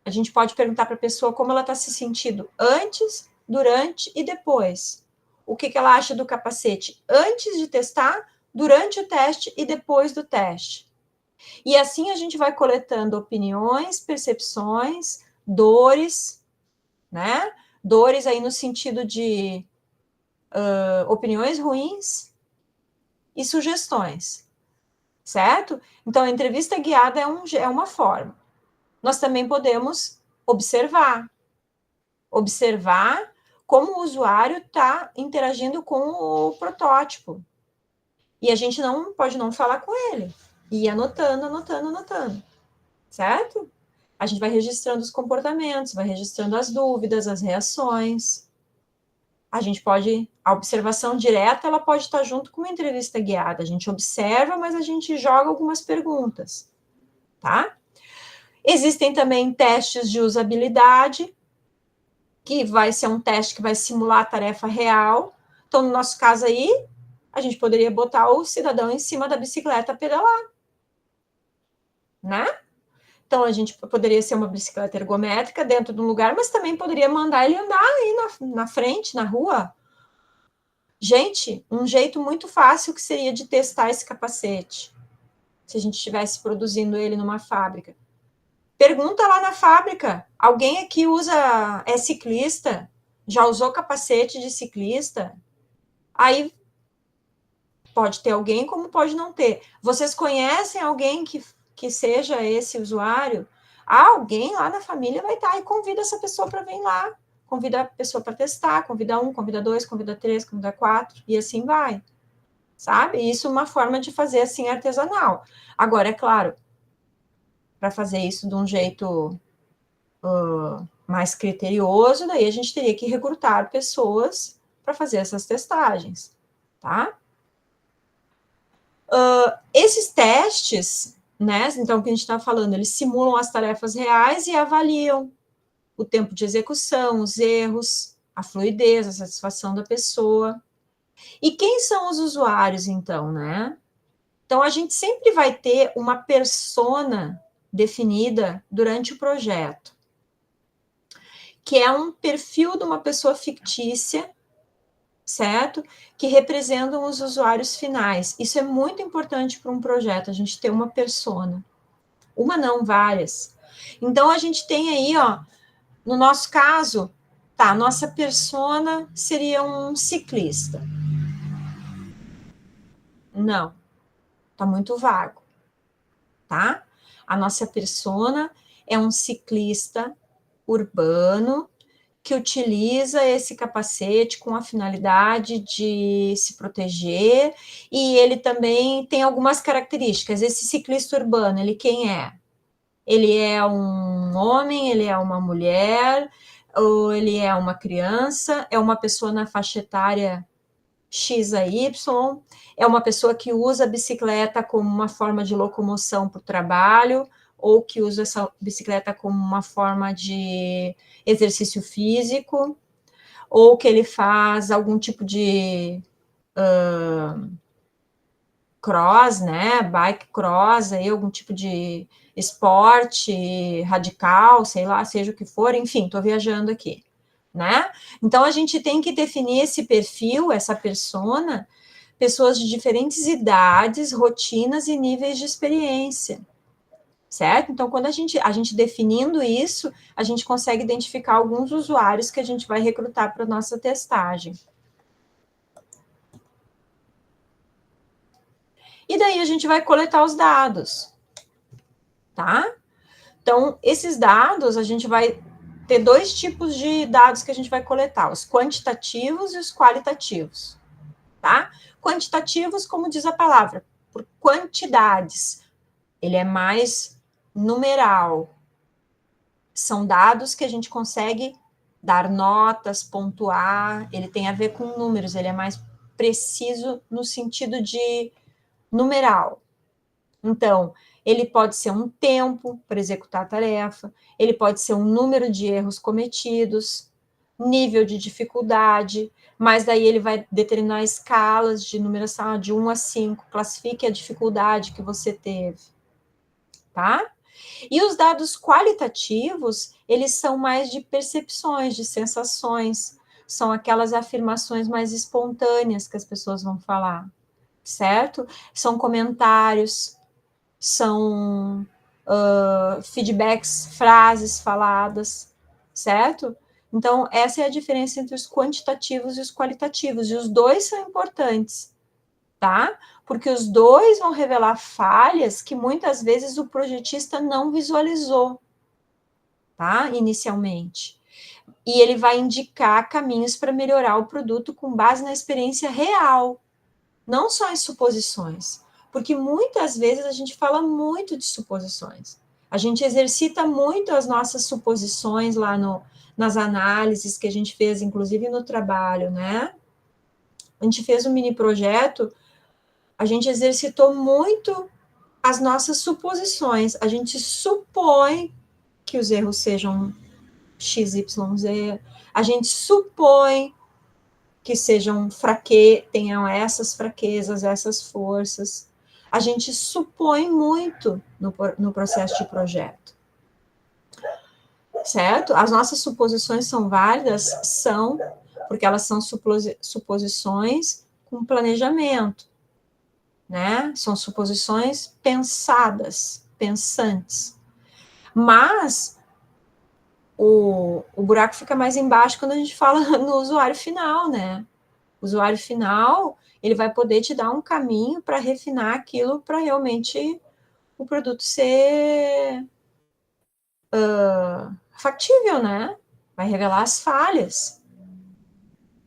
A gente pode perguntar para a pessoa como ela está se sentindo antes, durante e depois. O que ela acha do capacete antes de testar, durante o teste e depois do teste. E assim a gente vai coletando opiniões, percepções, dores, né? Dores aí no sentido de opiniões ruins e sugestões, certo? Então, a entrevista guiada é uma forma. Nós também podemos observar como o usuário está interagindo com o protótipo. E a gente não pode não falar com ele. E ir anotando, certo? A gente vai registrando os comportamentos, vai registrando as dúvidas, as reações. A observação direta, ela pode estar junto com uma entrevista guiada. A gente observa, mas a gente joga algumas perguntas, tá? Existem também testes de usabilidade, que vai ser um teste que vai simular a tarefa real. Então, no nosso caso aí, a gente poderia botar o cidadão em cima da bicicleta a pedalar, né? Então, a gente poderia ser uma bicicleta ergométrica dentro de um lugar, mas também poderia mandar ele andar aí na frente, na rua. Gente, um jeito muito fácil que seria de testar esse capacete, se a gente estivesse produzindo ele numa fábrica. Pergunta lá na fábrica, alguém aqui é ciclista? Já usou capacete de ciclista? Aí pode ter alguém, como pode não ter. Vocês conhecem alguém que seja esse usuário? Alguém lá na família vai estar e convida essa pessoa para vir lá. Convida a pessoa para testar, convida um, convida dois, convida três, convida quatro, e assim vai. sabe? Isso é uma forma de fazer assim artesanal. Agora, é claro, para fazer isso de um jeito mais criterioso, daí a gente teria que recrutar pessoas para fazer essas testagens, tá? Esses testes, né, então, que a gente está falando, eles simulam as tarefas reais e avaliam o tempo de execução, os erros, a fluidez, a satisfação da pessoa. E quem são os usuários, então, né? Então, a gente sempre vai ter uma persona definida durante o projeto, que é um perfil de uma pessoa fictícia, certo? Que representam os usuários finais. Isso é muito importante para um projeto, a gente ter uma persona. Uma não, várias. Então, a gente tem aí, ó, no nosso caso, tá, nossa persona seria um ciclista. Não, tá muito vago, tá? A nossa persona é um ciclista urbano que utiliza esse capacete com a finalidade de se proteger, e ele também tem algumas características. Esse ciclista urbano, ele quem é? Ele é um homem, ele é uma mulher, ou ele é uma criança, é uma pessoa na faixa etária X a Y, é uma pessoa que usa a bicicleta como uma forma de locomoção para o trabalho, ou que usa essa bicicleta como uma forma de exercício físico, ou que ele faz algum tipo de cross, né, bike cross, aí, algum tipo de esporte radical, sei lá, seja o que for, enfim, estou viajando aqui, né? Então, a gente tem que definir esse perfil, essa persona, pessoas de diferentes idades, rotinas e níveis de experiência, certo? Então, quando a gente definindo isso, a gente consegue identificar alguns usuários que a gente vai recrutar para a nossa testagem. E daí a gente vai coletar os dados, tá? Então, esses dados, a gente vai ter dois tipos de dados que a gente vai coletar, os quantitativos e os qualitativos, tá? Quantitativos, como diz a palavra, por quantidades, ele é mais numeral. São dados que a gente consegue dar notas, pontuar, ele tem a ver com números, ele é mais preciso no sentido de numeral. Então, ele pode ser um tempo para executar a tarefa, ele pode ser um número de erros cometidos, nível de dificuldade, mas daí ele vai determinar escalas de numeração de 1 a 5, classifique a dificuldade que você teve, tá? E os dados qualitativos, eles são mais de percepções, de sensações, são aquelas afirmações mais espontâneas que as pessoas vão falar, certo? São comentários, são feedbacks, frases faladas, certo? Então, essa é a diferença entre os quantitativos e os qualitativos, e os dois são importantes, tá? Porque os dois vão revelar falhas que muitas vezes o projetista não visualizou, tá? Inicialmente. E ele vai indicar caminhos para melhorar o produto com base na experiência real, não só em suposições, porque muitas vezes a gente fala muito de suposições. A gente exercita muito as nossas suposições lá nas análises que a gente fez, inclusive no trabalho, né? A gente fez um mini projeto, a gente exercitou muito as nossas suposições. A gente supõe que os erros sejam XYZ, a gente supõe que sejam tenham essas fraquezas, essas forças. A gente supõe muito no processo de projeto, certo? As nossas suposições são válidas? São, porque elas são suposições com planejamento, né? São suposições pensadas, pensantes. Mas o buraco fica mais embaixo quando a gente fala no usuário final, né? O usuário final, ele vai poder te dar um caminho para refinar aquilo para realmente o produto ser factível, né? Vai revelar as falhas,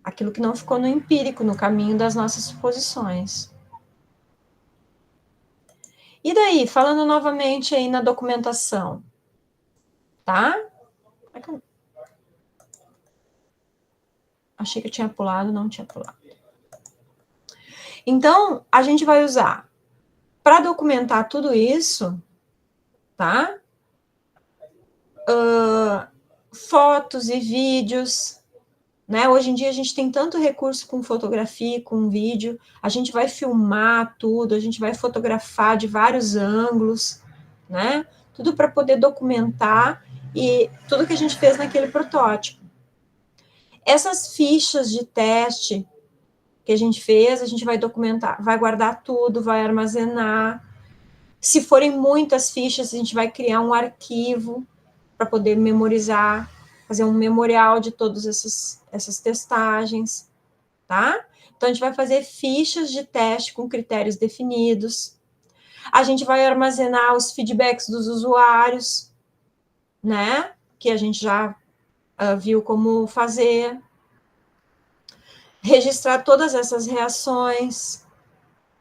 aquilo que não ficou no empírico, no caminho das nossas suposições. E daí, falando novamente aí na documentação, tá? Achei que eu tinha pulado, não tinha pulado. Então, a gente vai usar, para documentar tudo isso, tá? Fotos e vídeos, né? Hoje em dia a gente tem tanto recurso com fotografia, com vídeo, a gente vai filmar tudo, a gente vai fotografar de vários ângulos, né? Tudo para poder documentar e tudo que a gente fez naquele protótipo. Essas fichas de teste que a gente fez, a gente vai documentar, vai guardar tudo, vai armazenar. Se forem muitas fichas, a gente vai criar um arquivo para poder memorizar, fazer um memorial de todas essas testagens, tá? Então, a gente vai fazer fichas de teste com critérios definidos. A gente vai armazenar os feedbacks dos usuários, né? Que a gente já viu como fazer. Registrar todas essas reações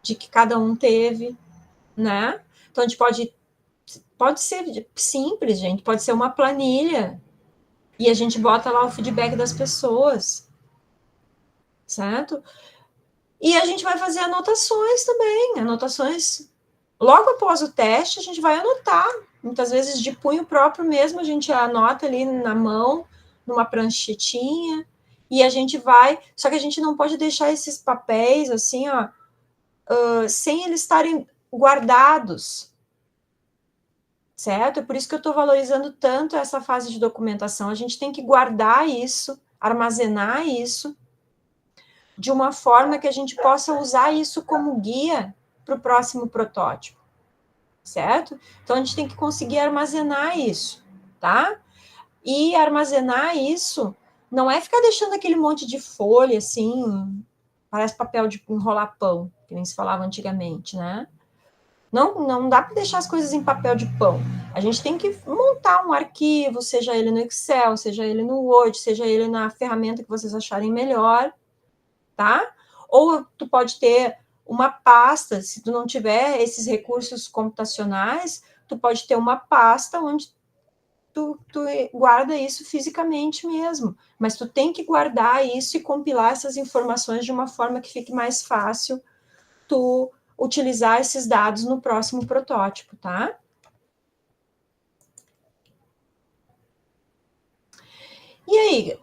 de que cada um teve, né? Então, a gente pode ser simples, gente, pode ser uma planilha e a gente bota lá o feedback das pessoas, certo? E a gente vai fazer anotações também, anotações logo após o teste, a gente vai anotar, muitas vezes de punho próprio mesmo, a gente anota ali na mão, numa pranchetinha, e a gente vai, só que a gente não pode deixar esses papéis assim, ó, sem eles estarem guardados, certo? É por isso que eu estou valorizando tanto essa fase de documentação. A gente tem que guardar isso, armazenar isso, de uma forma que a gente possa usar isso como guia para o próximo protótipo, certo? Então, a gente tem que conseguir armazenar isso, tá? E armazenar isso não é ficar deixando aquele monte de folha, assim, parece papel de enrolar pão, que nem se falava antigamente, né? Não dá para deixar as coisas em papel de pão. A gente tem que montar um arquivo, seja ele no Excel, seja ele no Word, seja ele na ferramenta que vocês acharem melhor, tá? Ou tu pode ter uma pasta, se tu não tiver esses recursos computacionais, tu pode ter uma pasta onde tu guarda isso fisicamente mesmo, mas tu tem que guardar isso e compilar essas informações de uma forma que fique mais fácil tu utilizar esses dados no próximo protótipo, tá? E aí,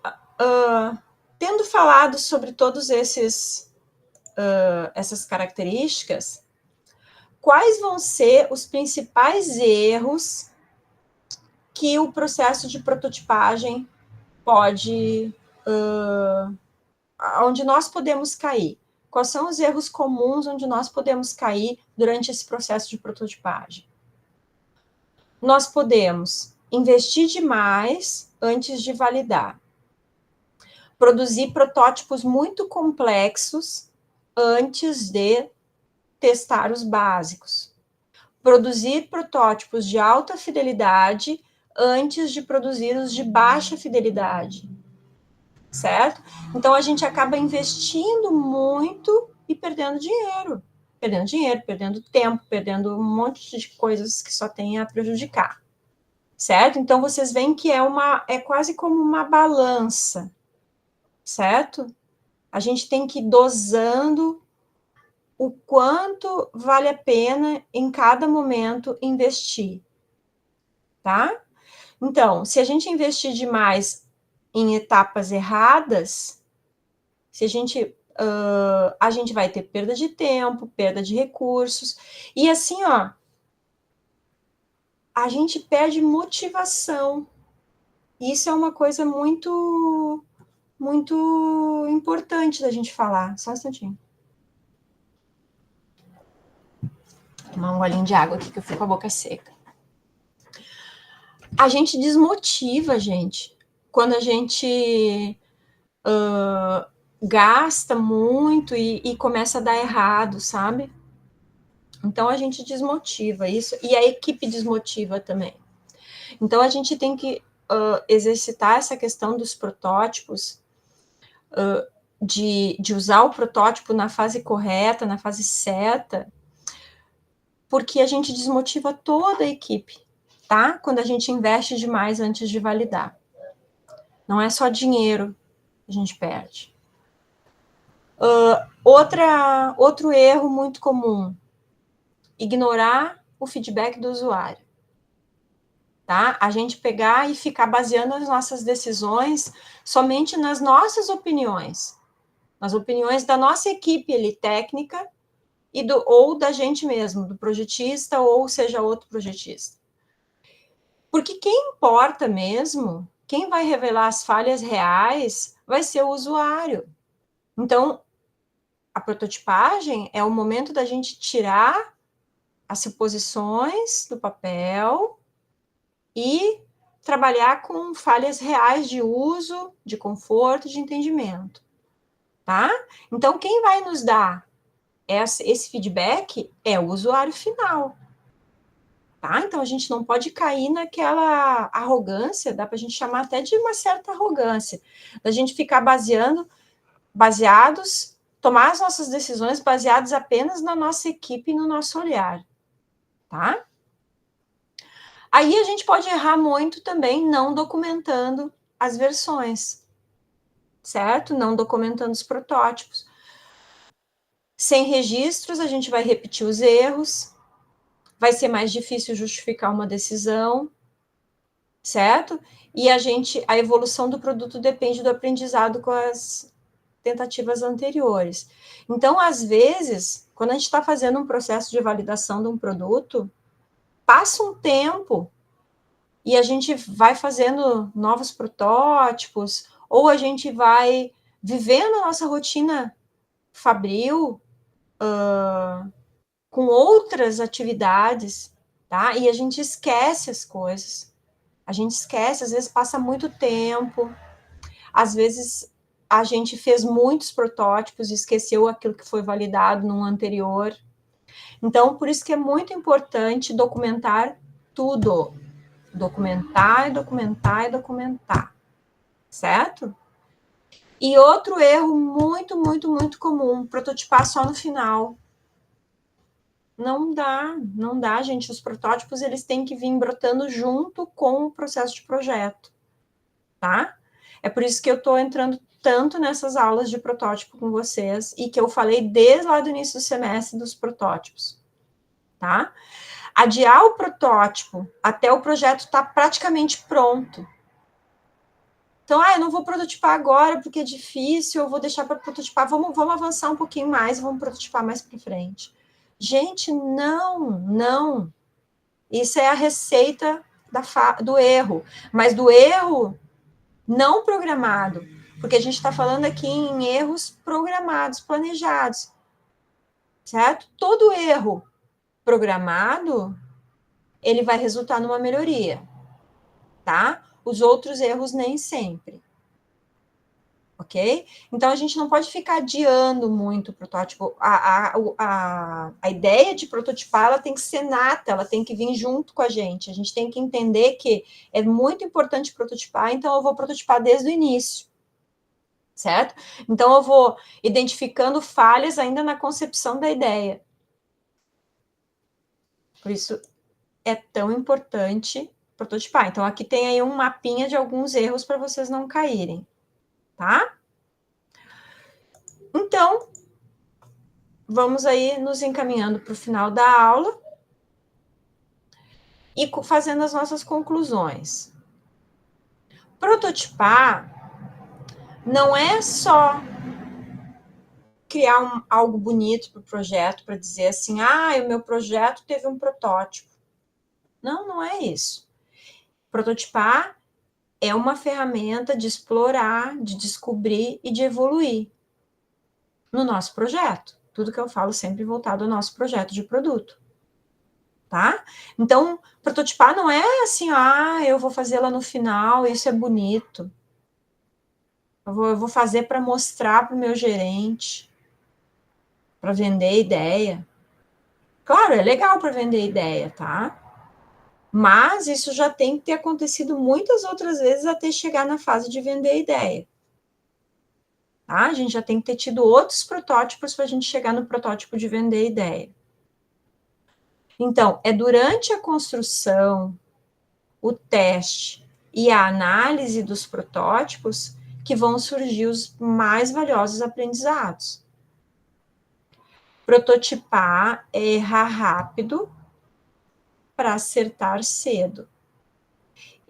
tendo falado sobre todos essas características, quais vão ser os principais erros que o processo de prototipagem pode, onde nós podemos cair? Quais são os erros comuns onde nós podemos cair durante esse processo de prototipagem? Nós podemos investir demais antes de validar. Produzir protótipos muito complexos antes de testar os básicos. Produzir protótipos de alta fidelidade antes de produzir os de baixa fidelidade, certo? Então, a gente acaba investindo muito e perdendo dinheiro, perdendo tempo, perdendo um monte de coisas que só tem a prejudicar, certo? Então, vocês veem que é quase como uma balança, certo? A gente tem que ir dosando o quanto vale a pena em cada momento investir, tá? Então, se a gente investir demais em etapas erradas, se a gente vai ter perda de tempo, perda de recursos, e assim, ó, a gente perde motivação. Isso é uma coisa muito, muito importante da gente falar. Só um instantinho. Vou tomar um golinho de água aqui que eu fico com a boca seca. A gente desmotiva, gente, quando a gente gasta muito e começa a dar errado, sabe? Então a gente desmotiva isso, e a equipe desmotiva também. Então a gente tem que exercitar essa questão dos protótipos, de usar o protótipo na fase correta, na fase certa, porque a gente desmotiva toda a equipe, tá? Quando a gente investe demais antes de validar. Não é só dinheiro que a gente perde. Outro erro muito comum, ignorar o feedback do usuário. Tá? A gente pegar e ficar baseando as nossas decisões somente nas nossas opiniões, nas opiniões da nossa equipe ali, técnica, ou da gente mesmo, do projetista, ou seja, outro projetista. Porque quem importa mesmo, quem vai revelar as falhas reais, vai ser o usuário. Então, a prototipagem é o momento da gente tirar as suposições do papel e trabalhar com falhas reais de uso, de conforto, de entendimento, tá? Então, quem vai nos dar esse feedback é o usuário final, tá? Então, a gente não pode cair naquela arrogância, dá para a gente chamar até de uma certa arrogância, da gente ficar tomar as nossas decisões baseadas apenas na nossa equipe e no nosso olhar, tá? Aí a gente pode errar muito também não documentando as versões, certo? Não documentando os protótipos. Sem registros, a gente vai repetir os erros, vai ser mais difícil justificar uma decisão, certo? E a evolução do produto depende do aprendizado com as tentativas anteriores. Então, às vezes, quando a gente está fazendo um processo de validação de um produto, passa um tempo e a gente vai fazendo novos protótipos, ou a gente vai vivendo a nossa rotina fabril com outras atividades, tá? E a gente esquece as coisas. A gente esquece, às vezes passa muito tempo, às vezes a gente fez muitos protótipos e esqueceu aquilo que foi validado num anterior. Então, por isso que é muito importante documentar tudo. Documentar, documentar e documentar. Certo? E outro erro muito, muito, muito comum, prototipar só no final. Não dá, gente. Os protótipos, eles têm que vir brotando junto com o processo de projeto, tá? É por isso que eu tô entrando tanto nessas aulas de protótipo com vocês e que eu falei desde lá do início do semestre dos protótipos, tá? Adiar o protótipo até o projeto estar praticamente pronto. Então, eu não vou prototipar agora porque é difícil, eu vou deixar para prototipar, vamos avançar um pouquinho mais, vamos prototipar mais para frente. Gente, não. Isso é a receita do erro, mas do erro não programado, porque a gente está falando aqui em erros programados, planejados, certo? Todo erro programado, ele vai resultar numa melhoria, tá? Os outros erros nem sempre. Ok? Então, a gente não pode ficar adiando muito o protótipo. A ideia de prototipar, ela tem que ser nata, ela tem que vir junto com a gente. A gente tem que entender que é muito importante prototipar, então eu vou prototipar desde o início. Certo? Então, eu vou identificando falhas ainda na concepção da ideia. Por isso, é tão importante prototipar. Então, aqui tem aí um mapinha de alguns erros para vocês não caírem. Tá? Então, vamos aí nos encaminhando para o final da aula e fazendo as nossas conclusões. Prototipar não é só criar algo bonito para o projeto, para dizer assim, o meu projeto teve um protótipo. Não é isso. Prototipar é uma ferramenta de explorar, de descobrir e de evoluir no nosso projeto. Tudo que eu falo sempre voltado ao nosso projeto de produto. Tá? Então, prototipar não é assim, eu vou fazer lá no final, isso é bonito. Eu vou fazer para mostrar para o meu gerente, para vender ideia. Claro, é legal para vender ideia, tá? Mas isso já tem que ter acontecido muitas outras vezes até chegar na fase de vender ideia. Tá? A gente já tem que ter tido outros protótipos para a gente chegar no protótipo de vender ideia. Então, é durante a construção, o teste e a análise dos protótipos que vão surgir os mais valiosos aprendizados. Prototipar é errar rápido para acertar cedo.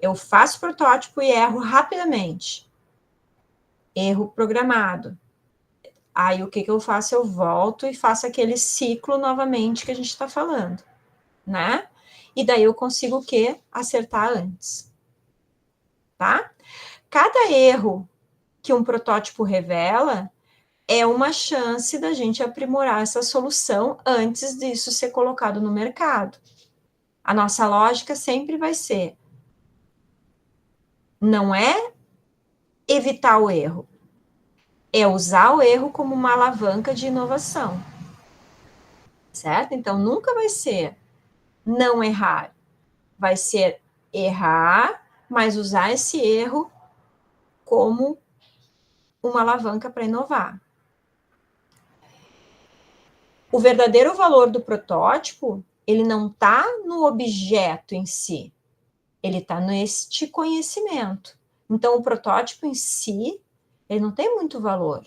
Eu faço protótipo e erro rapidamente. Erro programado. Aí o que eu faço? Eu volto e faço aquele ciclo novamente que a gente está falando, né? E daí eu consigo o quê? Acertar antes. Tá? Cada erro que um protótipo revela é uma chance da gente aprimorar essa solução antes disso ser colocado no mercado. A nossa lógica sempre vai ser: não é evitar o erro, é usar o erro como uma alavanca de inovação, certo? Então, nunca vai ser não errar, vai ser errar, mas usar esse erro como uma alavanca para inovar. O verdadeiro valor do protótipo, ele não está no objeto em si, ele está neste conhecimento. Então, o protótipo em si, ele não tem muito valor.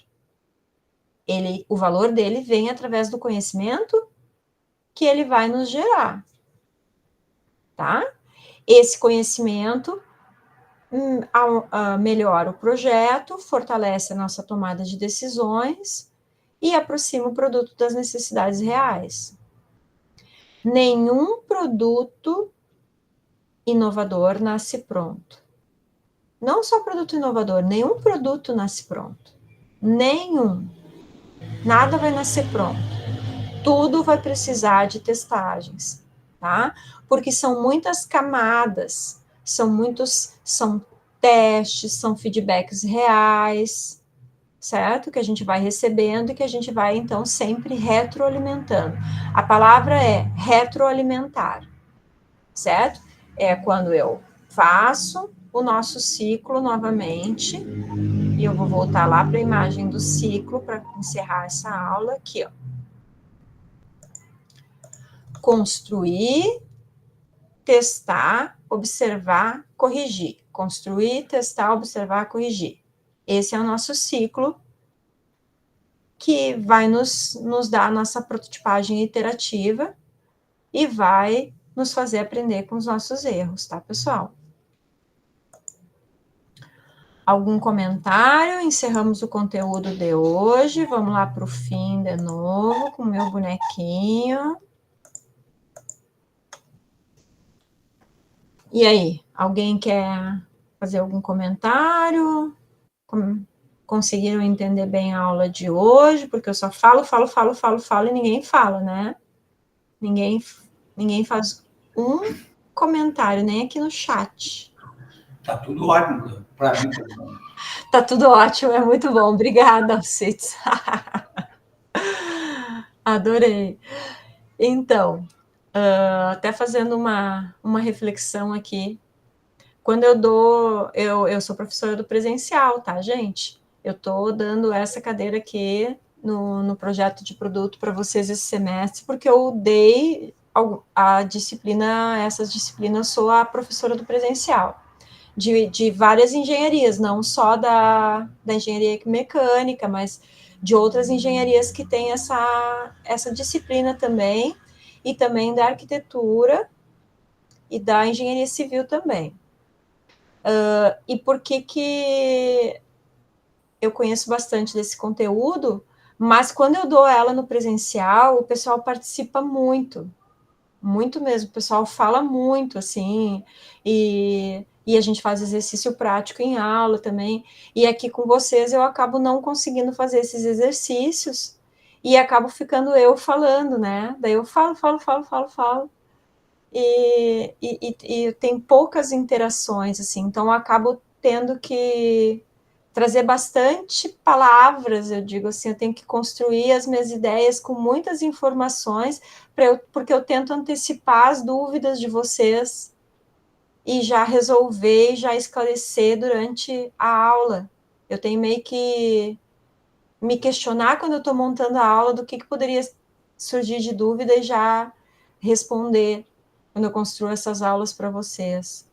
O valor dele vem através do conhecimento que ele vai nos gerar, tá? Esse conhecimento melhora o projeto, fortalece a nossa tomada de decisões e aproxima o produto das necessidades reais. Nenhum produto inovador nasce pronto. Não só produto inovador, nenhum produto nasce pronto. Nenhum. Nada vai nascer pronto. Tudo vai precisar de testagens, tá? Porque são muitas camadas, são testes, são feedbacks reais, certo? Que a gente vai recebendo e que a gente vai, então, sempre retroalimentando. A palavra é retroalimentar, certo? É quando eu faço o nosso ciclo novamente, e eu vou voltar lá para a imagem do ciclo para encerrar essa aula aqui, ó. Construir, testar, observar, corrigir. Construir, testar, observar, corrigir. Esse é o nosso ciclo que vai nos dar a nossa prototipagem iterativa e vai nos fazer aprender com os nossos erros, tá, pessoal? Algum comentário? Encerramos o conteúdo de hoje. Vamos lá para o fim de novo com o meu bonequinho. E aí, alguém quer fazer algum comentário? Conseguiram entender bem a aula de hoje? Porque eu só falo e ninguém fala, né? Ninguém faz um comentário, nem aqui no chat. Tá tudo ótimo, para mim. Tá tudo ótimo, é muito bom. Obrigada, Alcides. Adorei. Então, até fazendo uma reflexão aqui. Quando eu sou professora do presencial, tá, gente? Eu tô dando essa cadeira aqui no projeto de produto para vocês esse semestre, porque eu dei a disciplina, essas disciplinas, sou a professora do presencial, de várias engenharias, não só da engenharia mecânica, mas de outras engenharias que têm essa disciplina também, e também da arquitetura e da engenharia civil também. E por que eu conheço bastante desse conteúdo, mas quando eu dou ela no presencial, o pessoal participa muito mesmo, o pessoal fala muito, assim, e a gente faz exercício prático em aula também, e aqui com vocês eu acabo não conseguindo fazer esses exercícios, e acabo ficando eu falando, né, daí eu falo, e tem poucas interações, assim, então eu acabo tendo que trazer bastante palavras, eu digo assim, eu tenho que construir as minhas ideias com muitas informações, porque eu tento antecipar as dúvidas de vocês e já resolver, já esclarecer durante a aula. Eu tenho meio que me questionar quando eu estou montando a aula do que poderia surgir de dúvida e já responder quando eu construo essas aulas para vocês.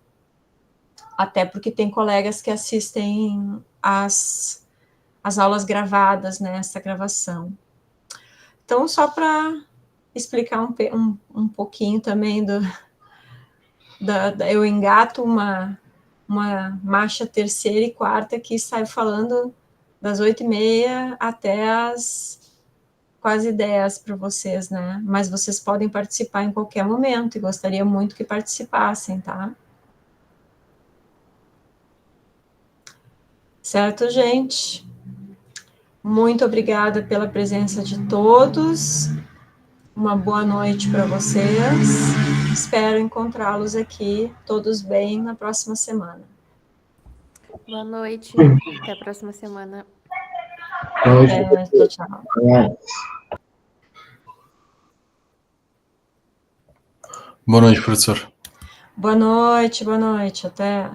Até porque tem colegas que assistem as aulas gravadas, né, essa gravação. Então, só para explicar um pouquinho também eu engato uma marcha terceira e quarta que sai falando das 8h30 até as quase 10 para vocês, né? Mas vocês podem participar em qualquer momento, e gostaria muito que participassem, tá? Certo, gente? Muito obrigada pela presença de todos. Uma boa noite para vocês. Espero encontrá-los aqui, todos bem, na próxima semana. Boa noite. Até a próxima semana. Tchau, tchau. Boa noite, professor. Boa noite, boa noite. Até.